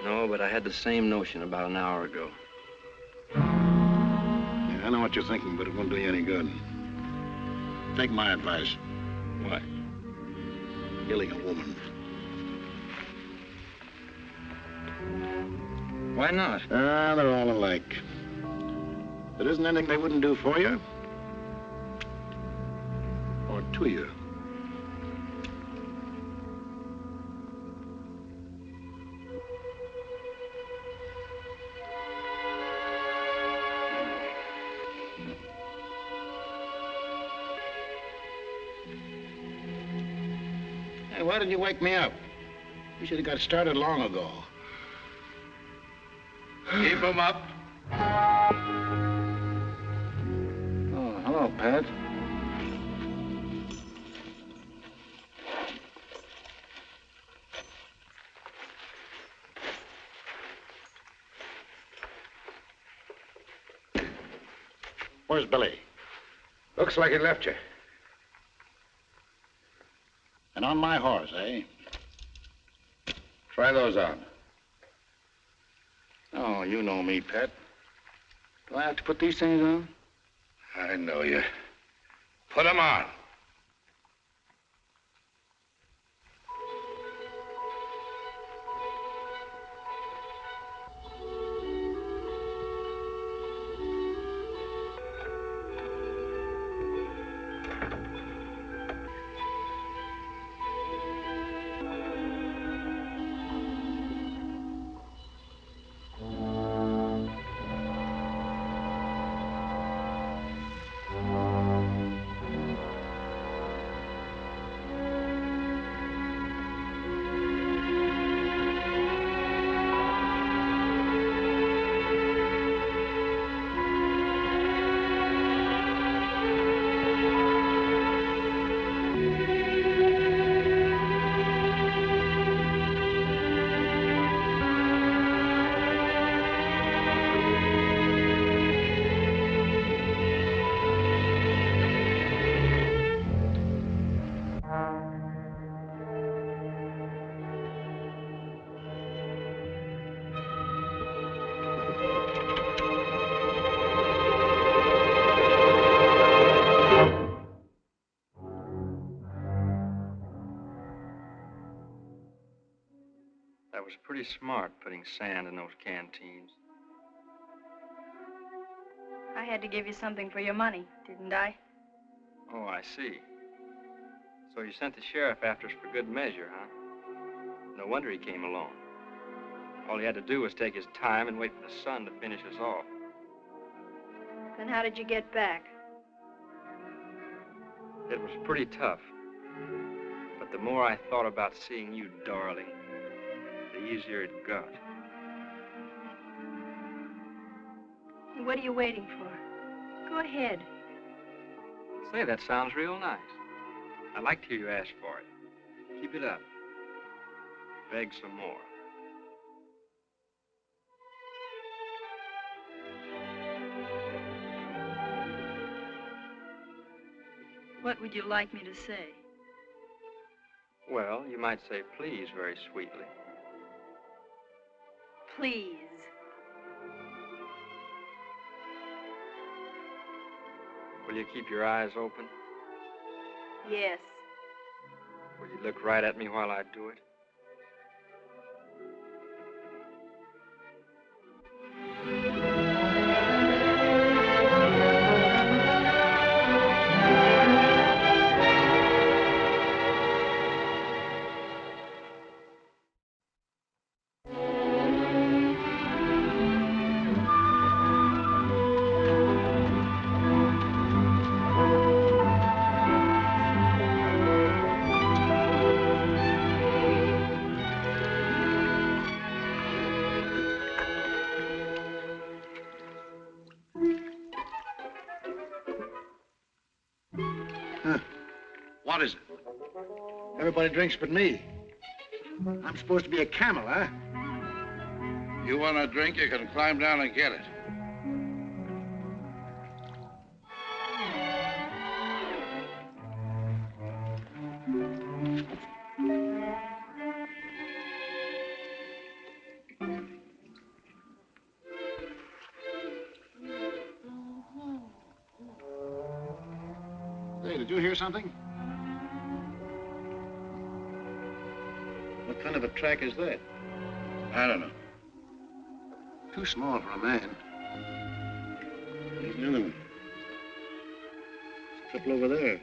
No, but I had the same notion about an hour ago. Yeah, I know what you're thinking, but it won't do you any good. Take my advice. What? Killing a woman. Why not? They're all alike. There isn't anything they wouldn't do for you. Or to you. Hey, why didn't you wake me up? You should have got started long ago. Keep 'em up. Oh, hello, Pat. Where's Billy? Looks like he left you. And on my horse, eh? Try those on. Oh, you know me, Pat. Do I have to put these things on? I know you. Put 'em on. was pretty smart putting sand in those canteens. I had to give you something for your money, didn't I? Oh, I see. So you sent the sheriff after us for good measure, huh? No wonder he came along. All he had to do was take his time and wait for the sun to finish us off. Then how did you get back? It was pretty tough. But the more I thought about seeing you, darling, the easier it got. What are you waiting for? Go ahead. Say, that sounds real nice. I'd like to hear you ask for it. Keep it up. Beg some more. What would you like me to say? Well, you might say please very sweetly. Please. Will you keep your eyes open? Yes. Will you look right at me while I do it? What is it? Everybody drinks but me. I'm supposed to be a camel, huh? You want a drink, you can climb down and get it. Hey, did you hear something? What kind of a track is that? I don't know. Too small for a man. There's another one. There's a couple over there.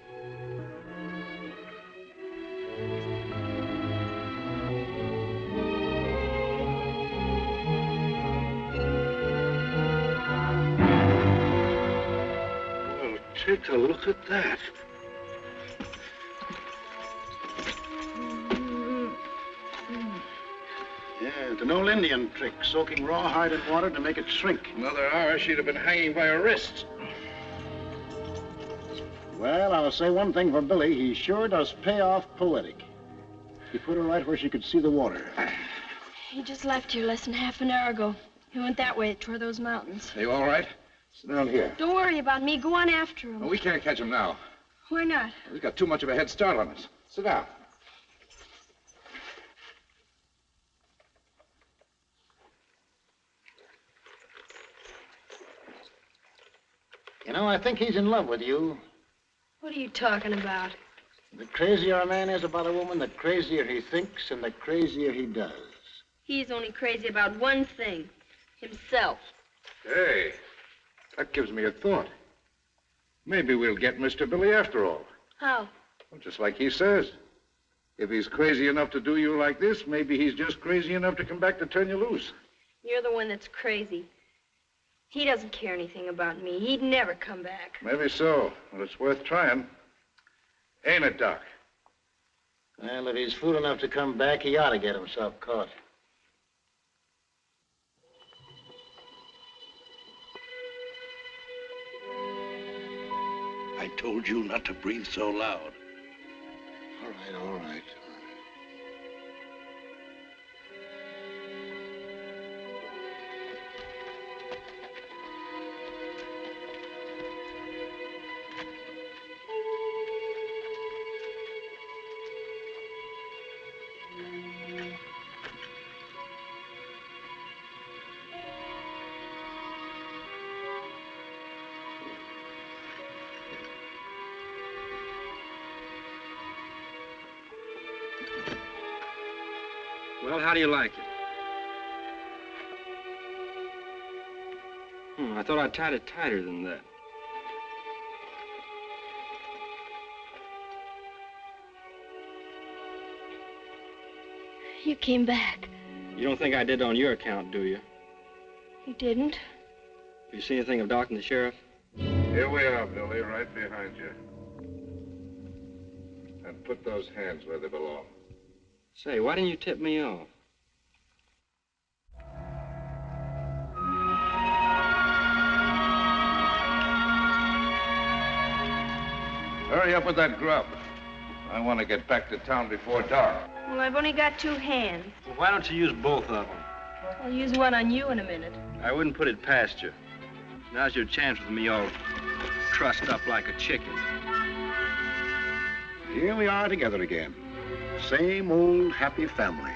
Well, take a look at that. Yeah, it's an old Indian trick, soaking rawhide in water to make it shrink. Another hour, she'd have been hanging by her wrists. Well, I'll say one thing for Billy. He sure does pay off poetic. He put her right where she could see the water. He just left here less than half an hour ago. He went that way toward those mountains. Are you all right? Sit down here. Don't worry about me. Go on after him. Well, we can't catch him now. Why not? We've got too much of a head start on us. Sit down. You know, I think he's in love with you. What are you talking about? The crazier a man is about a woman, the crazier he thinks and the crazier he does. He's only crazy about one thing. Himself. Hey, that gives me a thought. Maybe we'll get Mr. Billy after all. How? Well, just like he says. If he's crazy enough to do you like this, maybe he's just crazy enough to come back to turn you loose. You're the one that's crazy. He doesn't care anything about me. He'd never come back. Maybe so. Well, it's worth trying. Ain't it, Doc? Well, if he's fool enough to come back, he ought to get himself caught. I told you not to breathe so loud. All right, all right. Well, how do you like it? I thought I tied it tighter than that. You came back. You don't think I did it on your account, do you? You didn't? Have you seen anything of Doc and the sheriff? Here we are, Billy, right behind you. And put those hands where they belong. Say, why didn't you tip me off? Hurry up with that grub. I want to get back to town before dark. Well, I've only got 2 hands. Well, why don't you use both of them? I'll use one on you in a minute. I wouldn't put it past you. Now's your chance with me all trussed up like a chicken. Here we are together again. Same old happy family.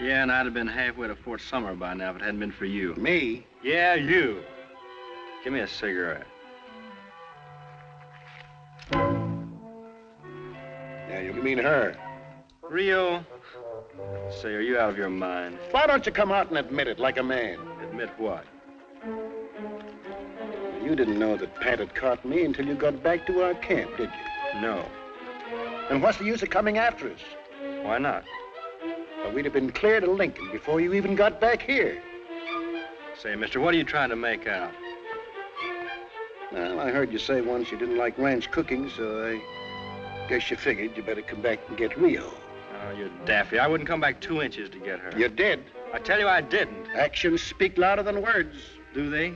Yeah, and I'd have been halfway to Fort Summer by now if it hadn't been for you. Me? Yeah, you. Give me a cigarette. Yeah, you mean her. Rio, say, are you out of your mind? Why don't you come out and admit it like a man? Admit what? You didn't know that Pat had caught me until you got back to our camp, did you? No. And what's the use of coming after us? Why not? Well, we'd have been clear to Lincoln before you even got back here. Say, mister, what are you trying to make out? Well, I heard you say once you didn't like ranch cooking, so I guess you figured you better come back and get Rio. Oh, you're daffy. I wouldn't come back 2 inches to get her. You did. I tell you I didn't. Actions speak louder than words. Do they?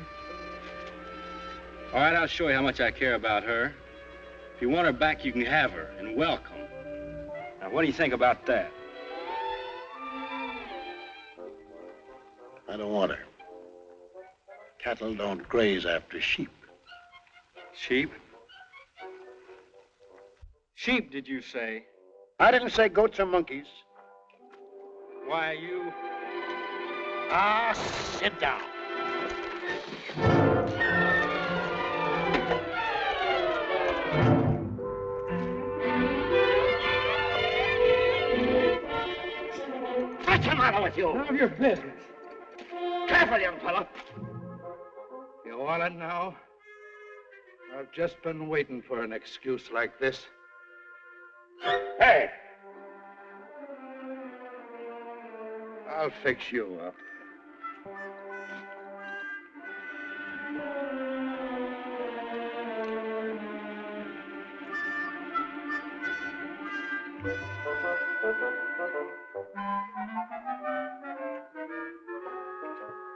All right, I'll show you how much I care about her. If you want her back, you can have her, and welcome. Now, what do you think about that? I don't want her. Cattle don't graze after sheep. Sheep? Sheep, did you say? I didn't say goats or monkeys. Why, you... Ah, sit down. What's the matter with you? None of your business. Careful, young fella. You want it now? I've just been waiting for an excuse like this. Hey! I'll fix you up.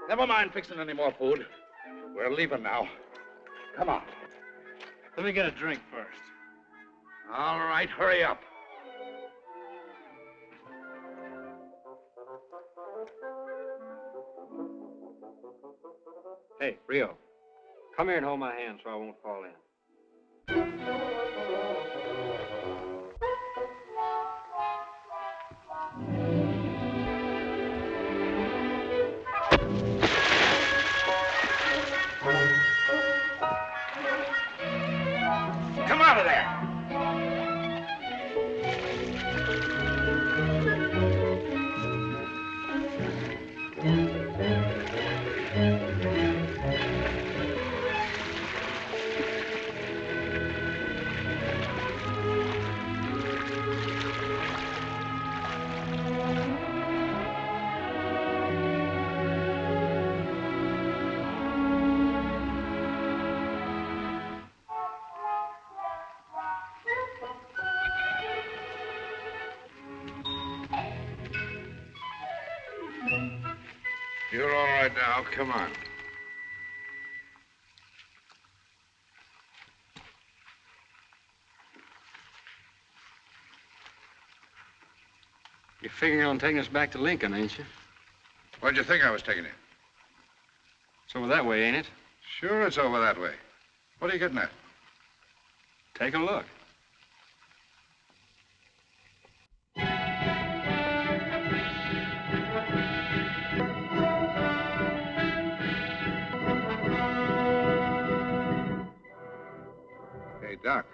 Never mind fixing any more food. We're leaving now. Come on. Let me get a drink first. All right, hurry up. Hey, Rio, come here and hold my hand so I won't fall in. Come out of there! You're all right now. Come on. You're figuring on taking us back to Lincoln, ain't you? Where'd you think I was taking you? It's over that way, ain't it? Sure, it's over that way. What are you getting at? Take a look. Hey, Doc.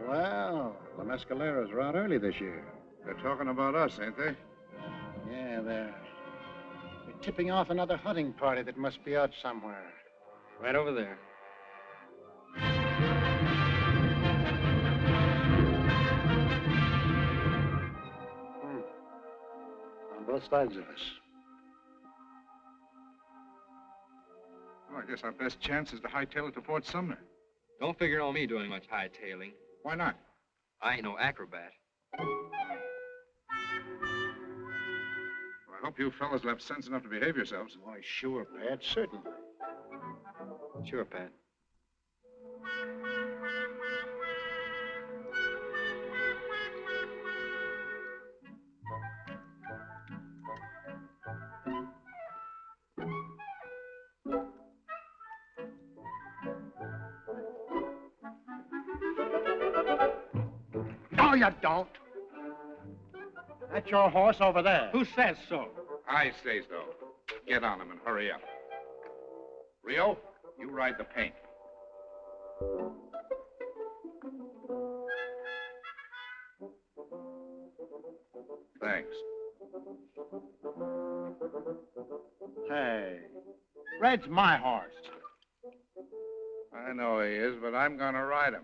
Well, The mescaleros are out early this year. They're talking about us, ain't they? Yeah, they're tipping off another hunting party that must be out somewhere. Right over there. On both sides of us. Well, I guess our best chance is to hightail it to Fort Sumner. Don't figure on me doing much hightailing. Why not? I ain't no acrobat. Well, I hope you fellas will have sense enough to behave yourselves. Why, sure, Pat, certainly. Sure, Pat. No, you don't. That's your horse over there. Who says so? I say so. Get on him and hurry up. Rio, you ride the paint. Thanks. Hey, Red's my horse. I know he is, but I'm gonna ride him.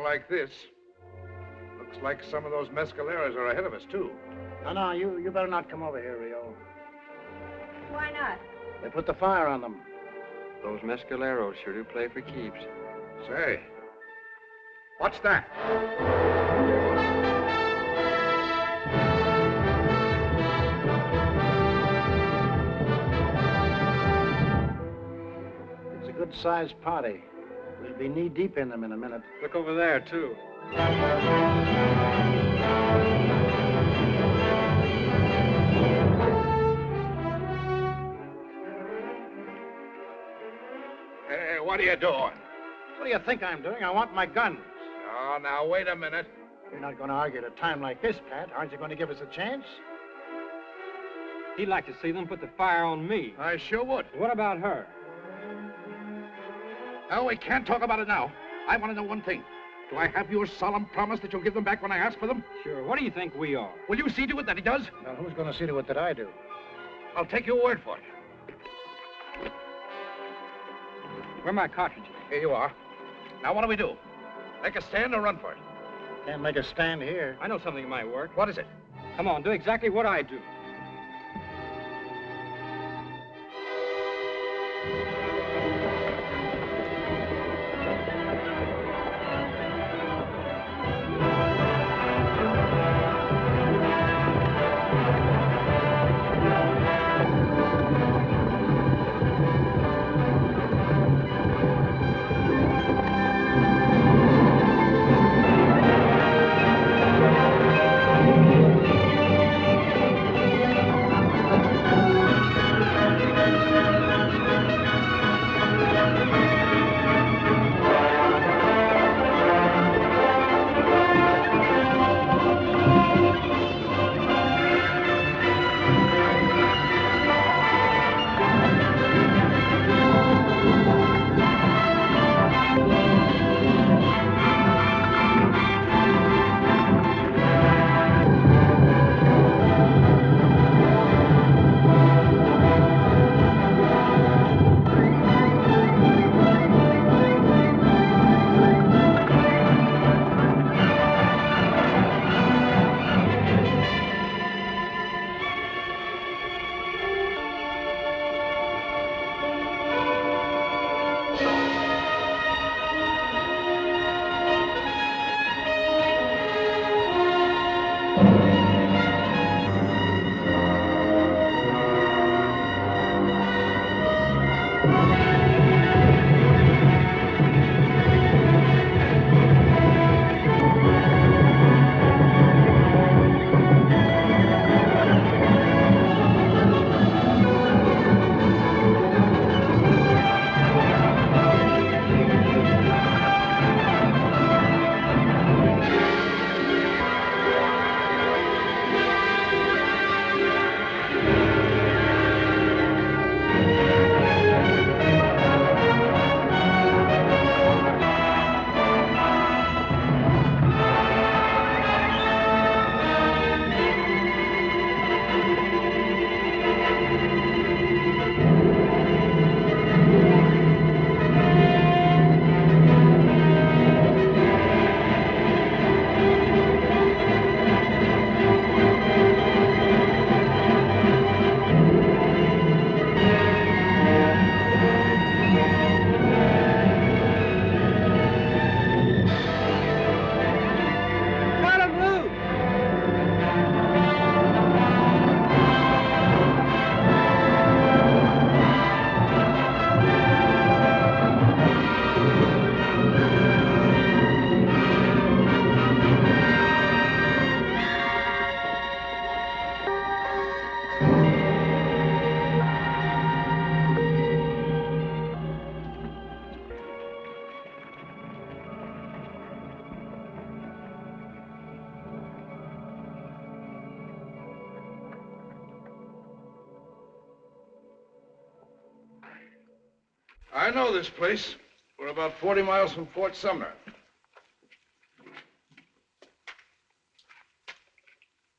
Like this. Looks like some of those mescaleros are ahead of us, too. No, you better not come over here, Rio. Why not? They put the fire on them. Those mescaleros sure do play for keeps. Say, what's that? It's a good-sized party. We'll be knee-deep in them in a minute. Look over there, too. Hey, what are you doing? What do you think I'm doing? I want my guns. Oh, now, wait a minute. You're not going to argue at a time like this, Pat. Aren't you going to give us a chance? He'd like to see them put the fire on me. I sure would. What about her? No, we can't talk about it now. I want to know one thing. Do I have your solemn promise that you'll give them back when I ask for them? Sure. What do you think we are? Will you see to it that he does? Well, who's going to see to it that I do? I'll take your word for it. Where are my cartridges? Here you are. Now, what do we do? Make a stand or run for it? Can't make a stand here. I know something that might work. What is it? Come on, do exactly what I do. I know this place. We're about 40 miles from Fort Sumner.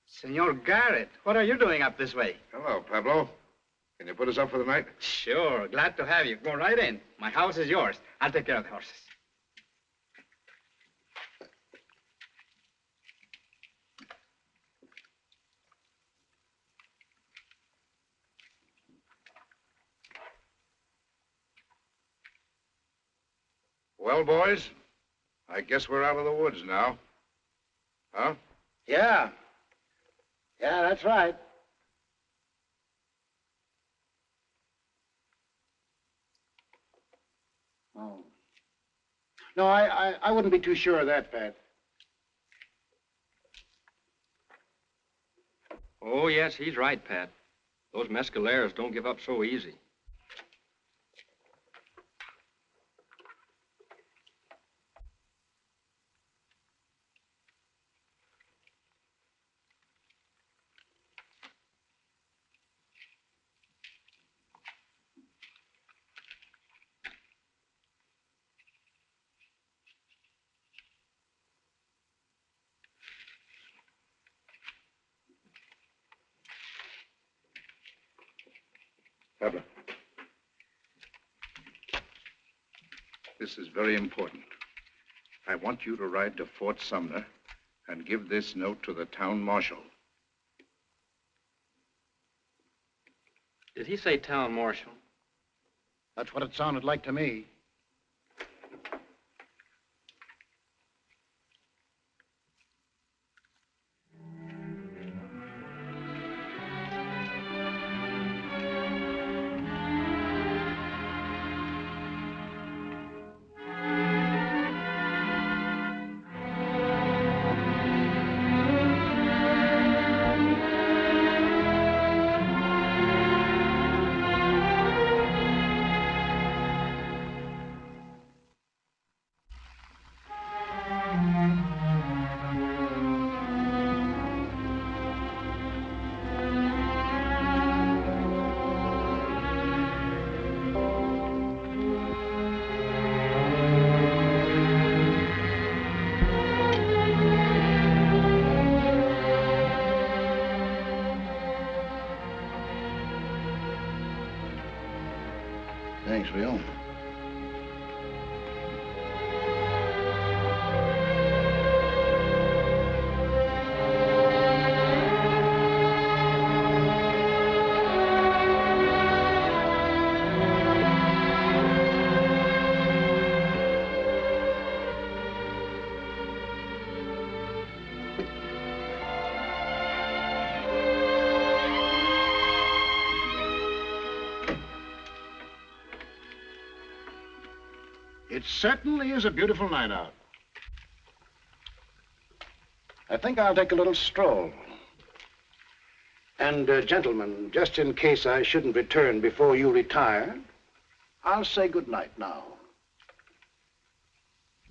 Senor Garrett, what are you doing up this way? Hello, Pablo. Can you put us up for the night? Sure, glad to have you. Go right in. My house is yours. I'll take care of the horses. Well, boys, I guess we're out of the woods now. Huh? Yeah. Yeah, that's right. Oh. No, I wouldn't be too sure of that, Pat. Oh, yes, he's right, Pat. Those mescaleros don't give up so easy. Pablo. This is very important. I want you to ride to Fort Sumner and give this note to the town marshal. Did he say town marshal? That's what it sounded like to me. Thanks, Leo. It certainly is a beautiful night out. I think I'll take a little stroll. And, gentlemen, just in case I shouldn't return before you retire, I'll say good night now.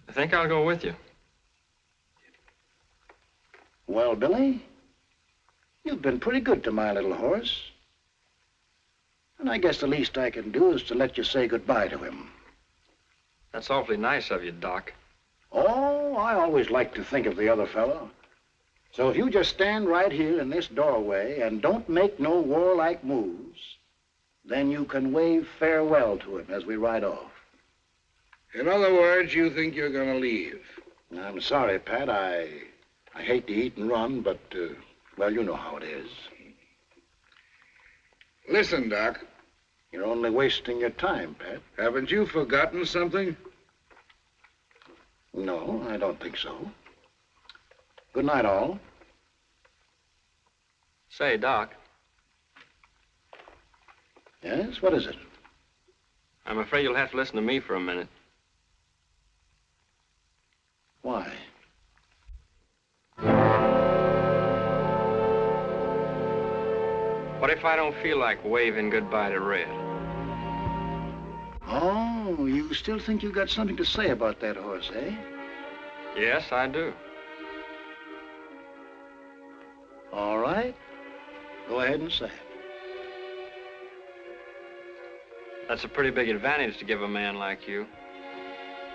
I think I'll go with you. Well, Billy, you've been pretty good to my little horse. And I guess the least I can do is to let you say goodbye to him. That's awfully nice of you, Doc. Oh, I always like to think of the other fellow. So if you just stand right here in this doorway and don't make no warlike moves, then you can wave farewell to him as we ride off. In other words, you think you're going to leave? I'm sorry, Pat. I hate to eat and run, but, well, you know how it is. Listen, Doc. You're only wasting your time, Pat. Haven't you forgotten something? No, I don't think so. Good night, all. Say, Doc. Yes, what is it? I'm afraid you'll have to listen to me for a minute. Why? What if I don't feel like waving goodbye to Red? Oh, you still think you got something to say about that horse, eh? Yes, I do. All right. Go ahead and say it. That's a pretty big advantage to give a man like you.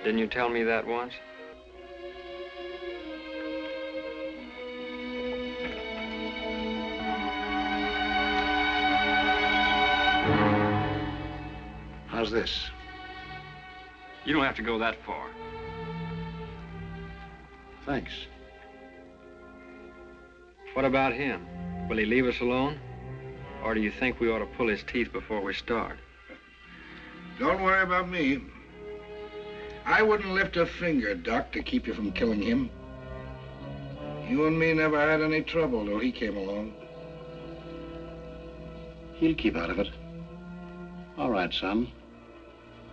Didn't you tell me that once? How's this? You don't have to go that far. Thanks. What about him? Will he leave us alone? Or do you think we ought to pull his teeth before we start? Don't worry about me. I wouldn't lift a finger, Doc, to keep you from killing him. You and me never had any trouble till he came along. He'll keep out of it. All right, son.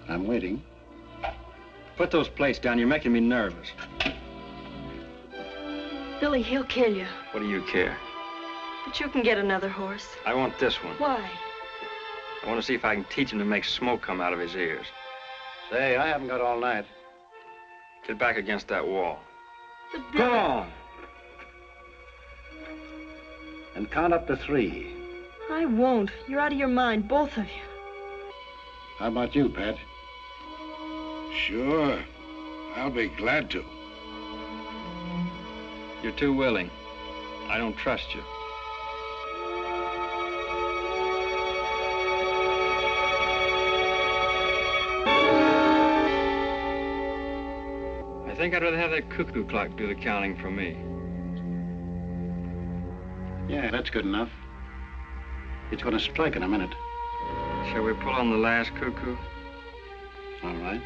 I'm waiting. Put those plates down. You're making me nervous. Billy, he'll kill you. What do you care? But you can get another horse. I want this one. Why? I want to see if I can teach him to make smoke come out of his ears. Say, I haven't got all night. Get back against that wall. But Go on. And count up to 3. I won't. You're out of your mind, both of you. How about you, Pat? Sure. I'll be glad to. You're too willing. I don't trust you. I think I'd rather have that cuckoo clock do the counting for me. Yeah, that's good enough. It's going to strike in a minute. Shall we pull on the last cuckoo? All right.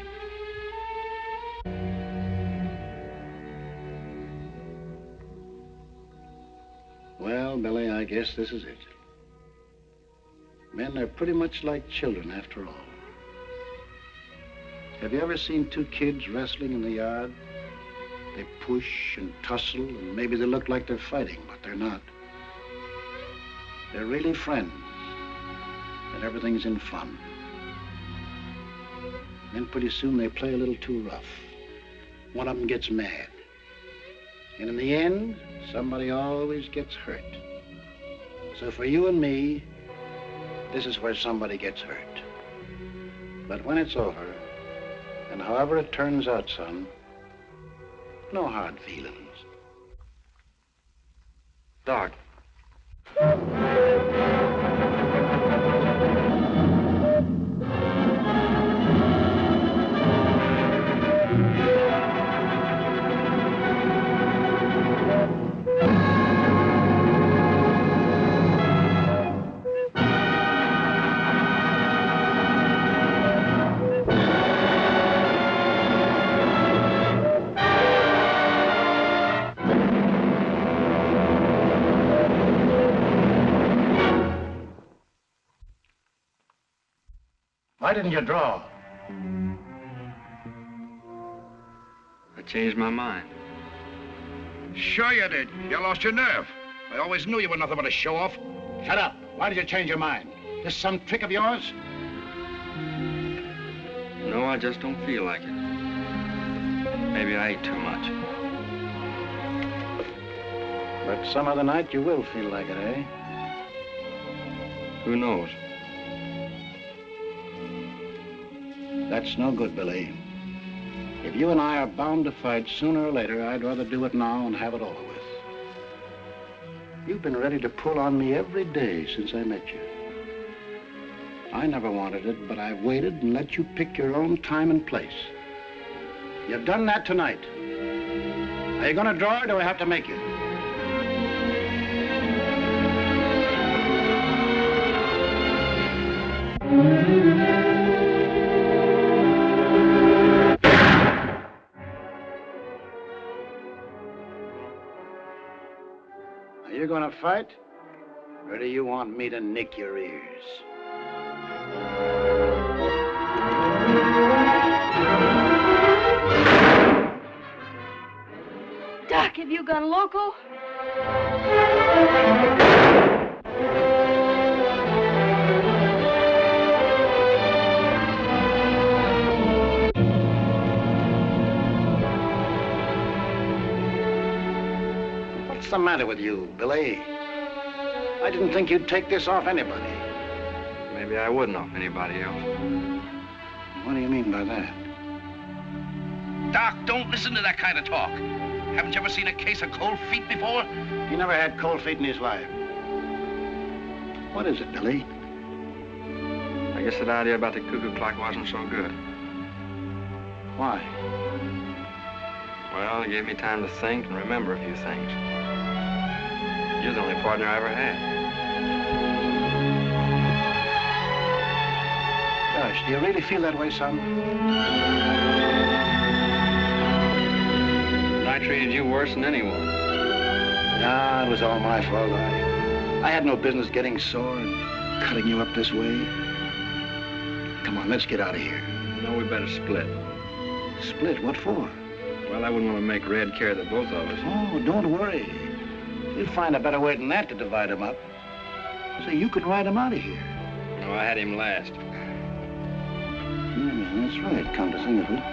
Well, Billy, I guess this is it. Men are pretty much like children after all. Have you ever seen 2 kids wrestling in the yard? They push and tussle, and maybe they look like they're fighting, but they're not. They're really friends, and everything's in fun. Then pretty soon they play a little too rough. One of them gets mad. And in the end, somebody always gets hurt. So for you and me, this is where somebody gets hurt. But when it's over, and however it turns out, son, no hard feelings. Doc. Why didn't you draw? I changed my mind. Sure you did. You lost your nerve. I always knew you were nothing but a show-off. Shut up. Why did you change your mind? This some trick of yours? No, I just don't feel like it. Maybe I ate too much. But some other night you will feel like it, eh? Who knows? That's no good, Billy. If you and I are bound to fight sooner or later, I'd rather do it now and have it over with. You've been ready to pull on me every day since I met you. I never wanted it, but I've waited and let you pick your own time and place. You've done that tonight. Are you going to draw or do I have to make you? Are you going to fight? Or do you want me to nick your ears? Doc, have you gone loco? What's the matter with you, Billy? I didn't think you'd take this off anybody. Maybe I wouldn't off anybody else. What do you mean by that? Doc, don't listen to that kind of talk. Haven't you ever seen a case of cold feet before? He never had cold feet in his life. What is it, Billy? I guess that idea about the cuckoo clock wasn't so good. Why? Well, it gave me time to think and remember a few things. You're the only partner I ever had. Gosh, do you really feel that way, son? I treated you worse than anyone. Nah, it was all my fault. I had no business getting sore and cutting you up this way. Come on, let's get out of here. No, we better split. Split? What for? Well, I wouldn't want to make Red carry the both of us. Oh, don't worry. We'll find a better way than that to divide them up. So you can ride them out of here. No, I had him last. That's right, come to think of it.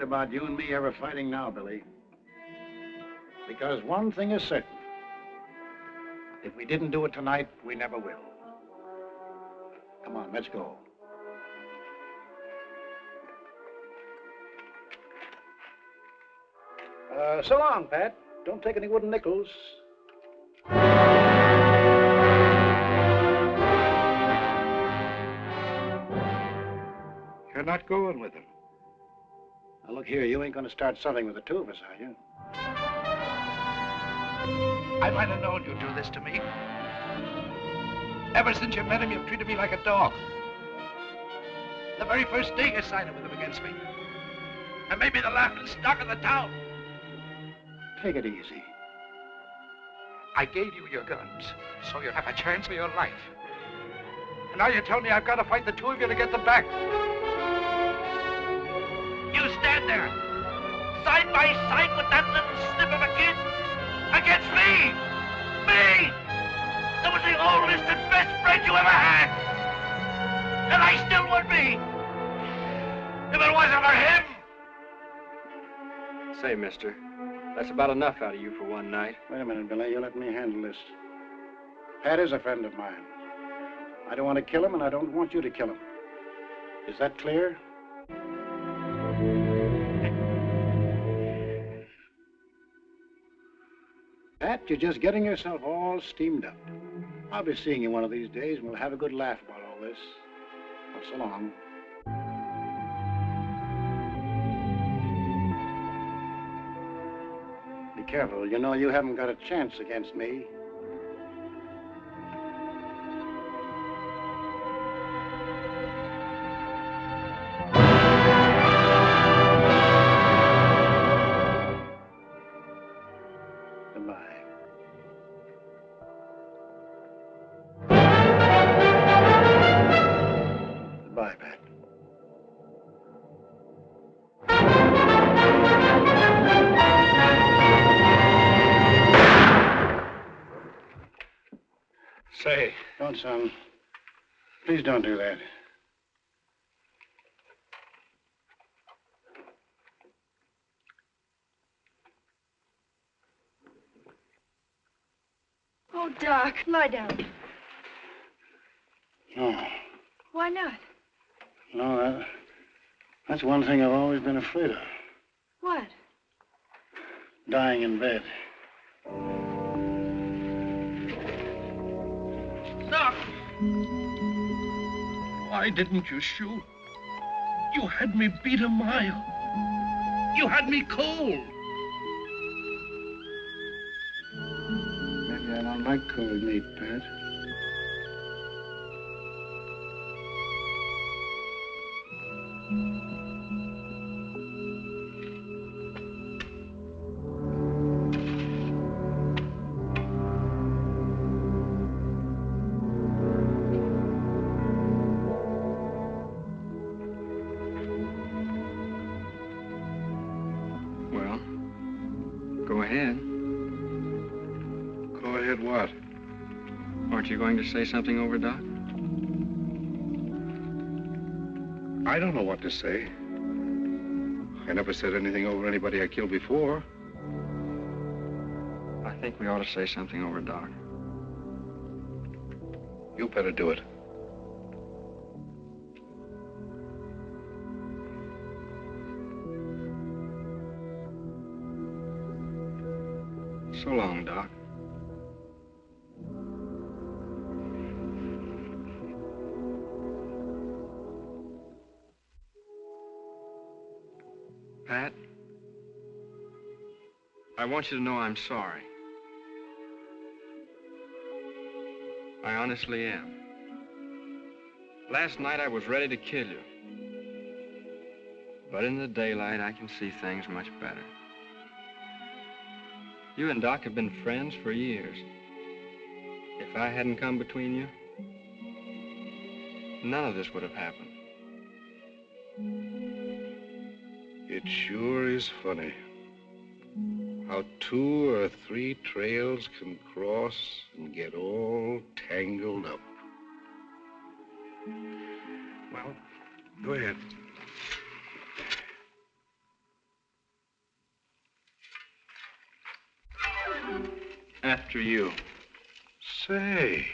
About you and me ever fighting now, Billy. Because one thing is certain. If we didn't do it tonight, we never will. Come on, let's go. So long, Pat. Don't take any wooden nickels. You're not going with him. Now, look here, you ain't gonna start something with the two of us, are you? I might have known you'd do this to me. Ever since you met him, you've treated me like a dog. The very first day you sided with him against me. And made me the laughing stock of the town. Take it easy. I gave you your guns, so you'd have a chance for your life. And now you tell me I've got to fight the two of you to get them back. You stand there, side by side with that little snip of a kid, against me! Me! That was the oldest and best friend you ever had! And I still would be! If it wasn't for him! Say, mister, that's about enough out of you for one night. Wait a minute, Billy. You let me handle this. Pat is a friend of mine. I don't want to kill him, and I don't want you to kill him. Is that clear? Pat, you're just getting yourself all steamed up. I'll be seeing you one of these days, and we'll have a good laugh about all this. Well, so long. Be careful. You know you haven't got a chance against me. Say. Don't, son. Please don't do that. Oh, Doc, lie down. No. Why not? No, that's one thing I've always been afraid of. What? Dying in bed. Doc! Why didn't you shoot? You had me beat a mile. You had me cold. Maybe I don't like cold meat, Pat. Well, go ahead. Go ahead what? Aren't you going to say something over Doc? I don't know what to say. I never said anything over anybody I killed before. I think we ought to say something over Doc. You better do it. So long, Doc. Pat, I want you to know I'm sorry. I honestly am. Last night I was ready to kill you. But in the daylight, I can see things much better. You and Doc have been friends for years. If I hadn't come between you, none of this would have happened. It sure is funny how 2 or 3 trails can cross and get all tangled up. Well, go ahead. After you. Say,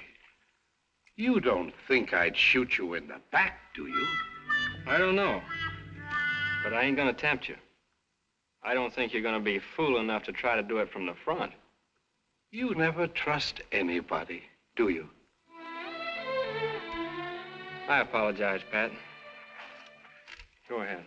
you don't think I'd shoot you in the back, do you? I don't know. But I ain't gonna tempt you. I don't think you're gonna be fool enough to try to do it from the front. You never trust anybody, do you? I apologize, Pat. Go ahead.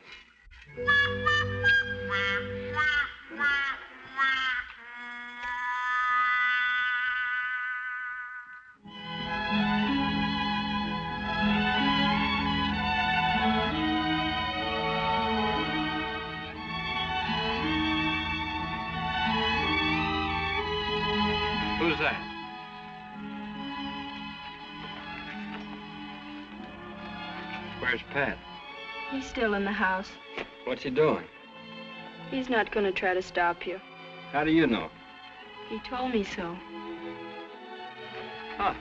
Who's that? Where's Pat? He's still in the house. What's he doing? He's not going to try to stop you. How do you know? He told me so. Huh.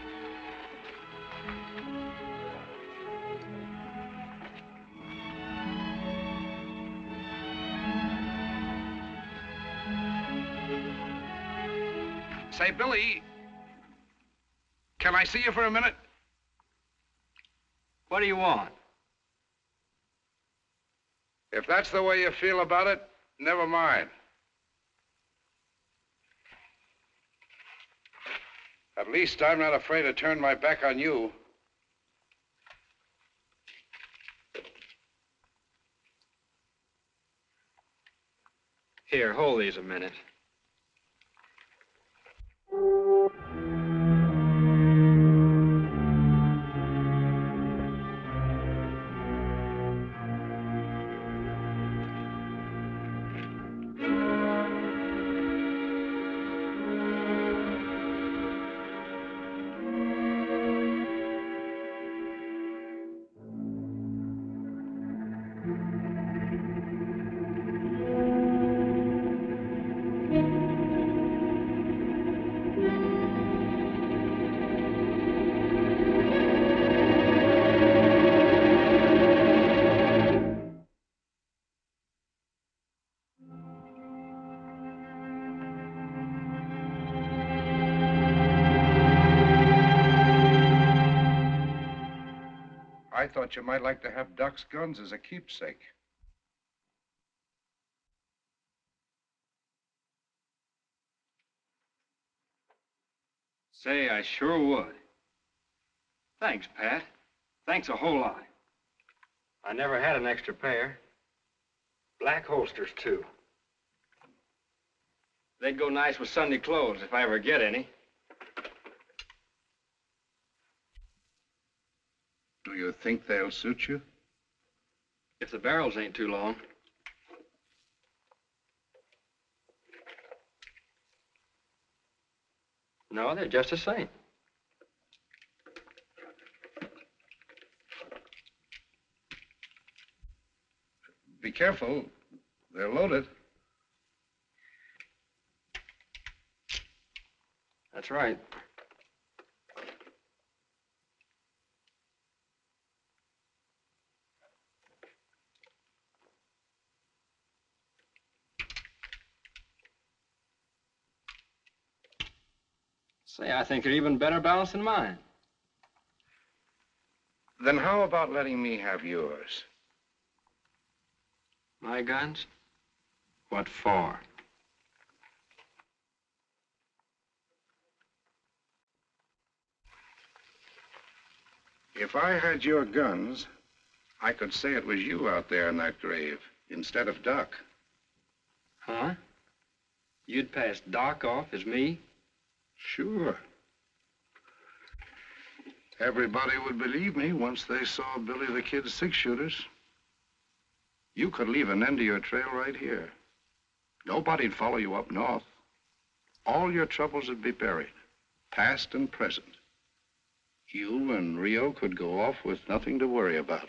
Say, Billy, can I see you for a minute? What do you want? If that's the way you feel about it, never mind. At least I'm not afraid to turn my back on you. Here, hold these a minute. I thought you might like to have Doc's guns as a keepsake. Say, I sure would. Thanks, Pat. Thanks a whole lot. I never had an extra pair. Black holsters, too. They'd go nice with Sunday clothes if I ever get any. Do you think they'll suit you? If the barrels ain't too long. No, they're just the same. Be careful. They're loaded. That's right. Say, I think they're even better balanced than mine. Then how about letting me have yours? My guns? What for? If I had your guns, I could say it was you out there in that grave instead of Doc. Huh? You'd pass Doc off as me? Sure. Everybody would believe me once they saw Billy the Kid's six-shooters. You could leave an end to your trail right here. Nobody'd follow you up north. All your troubles would be buried, past and present. You and Rio could go off with nothing to worry about.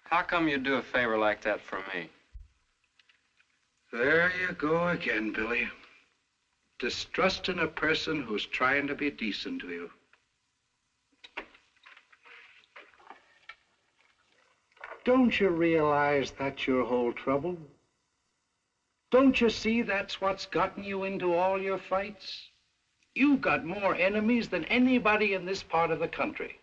How come you'd do a favor like that for me? There you go again, Billy. Distrusting a person who's trying to be decent to you. Don't you realize that's your whole trouble? Don't you see that's what's gotten you into all your fights? You've got more enemies than anybody in this part of the country.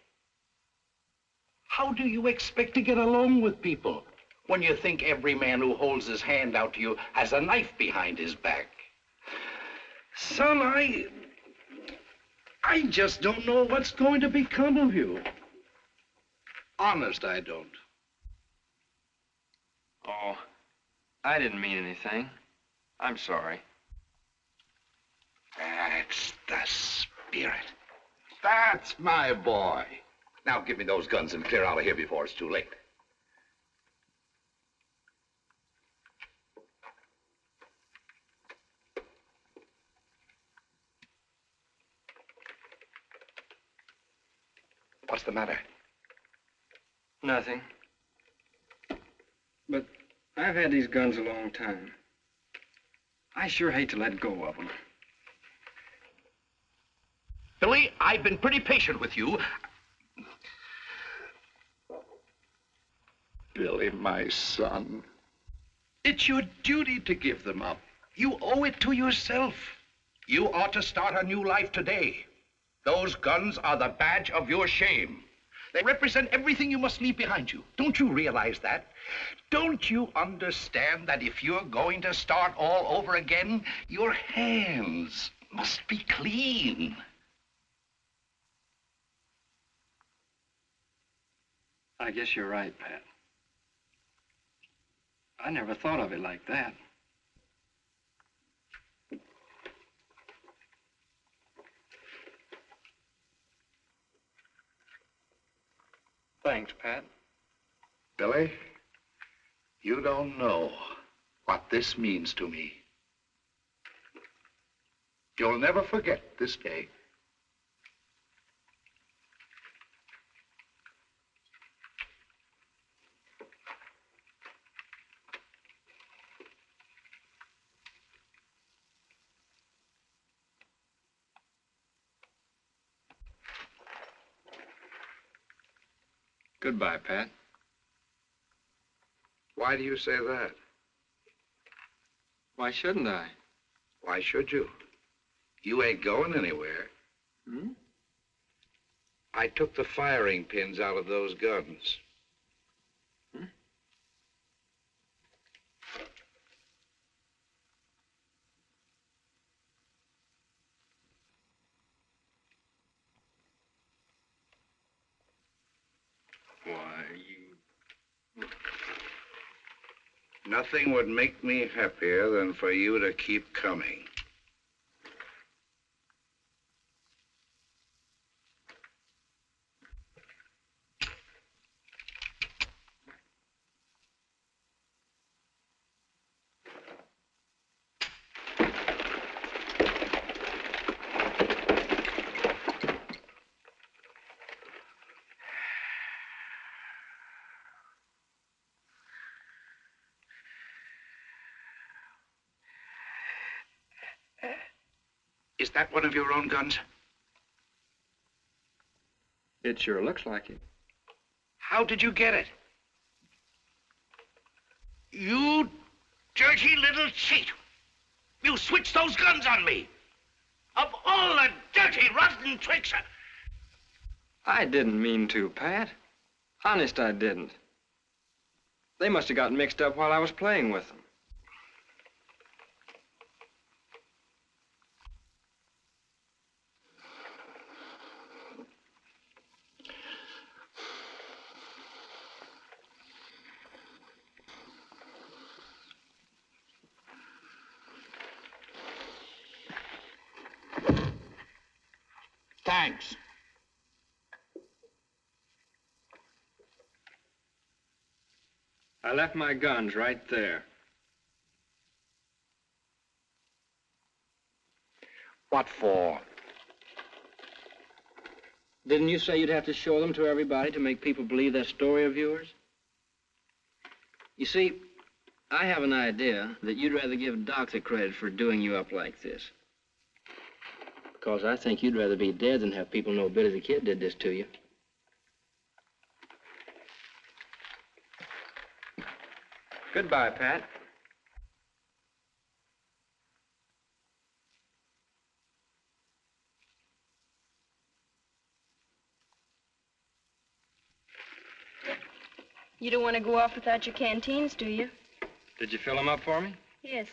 How do you expect to get along with people when you think every man who holds his hand out to you has a knife behind his back? Son, I just don't know what's going to become of you. Honest, I don't. Oh, I didn't mean anything. I'm sorry. That's the spirit. That's my boy. Now give me those guns and clear out of here before it's too late. What's the matter? Nothing. But I've had these guns a long time. I sure hate to let go of them. Billy, I've been pretty patient with you. Billy, my son, it's your duty to give them up. You owe it to yourself. You ought to start a new life today. Those guns are the badge of your shame. They represent everything you must leave behind you. Don't you realize that? Don't you understand that if you're going to start all over again, your hands must be clean? I guess you're right, Pat. I never thought of it like that. Thanks, Pat. Billy, you don't know what this means to me. You'll never forget this day. Goodbye, Pat. Why do you say that? Why shouldn't I? Why should you? You ain't going anywhere. Hmm? I took the firing pins out of those guns. Hmm? Why, you... Nothing would make me happier than for you to keep coming. Is that one of your own guns? It sure looks like it. How did you get it? You dirty little cheat! You switched those guns on me! Of all the dirty, rotten tricks! I didn't mean to, Pat. Honest, I didn't. They must have gotten mixed up while I was playing with them. Thanks. I left my guns right there. What for? Didn't you say you'd have to show them to everybody to make people believe that story of yours? You see, I have an idea that you'd rather give Doc the credit for doing you up like this. Because I think you'd rather be dead than have people know Billy the Kid did this to you. Goodbye, Pat. You don't want to go off without your canteens, do you? Did you fill them up for me? Yes.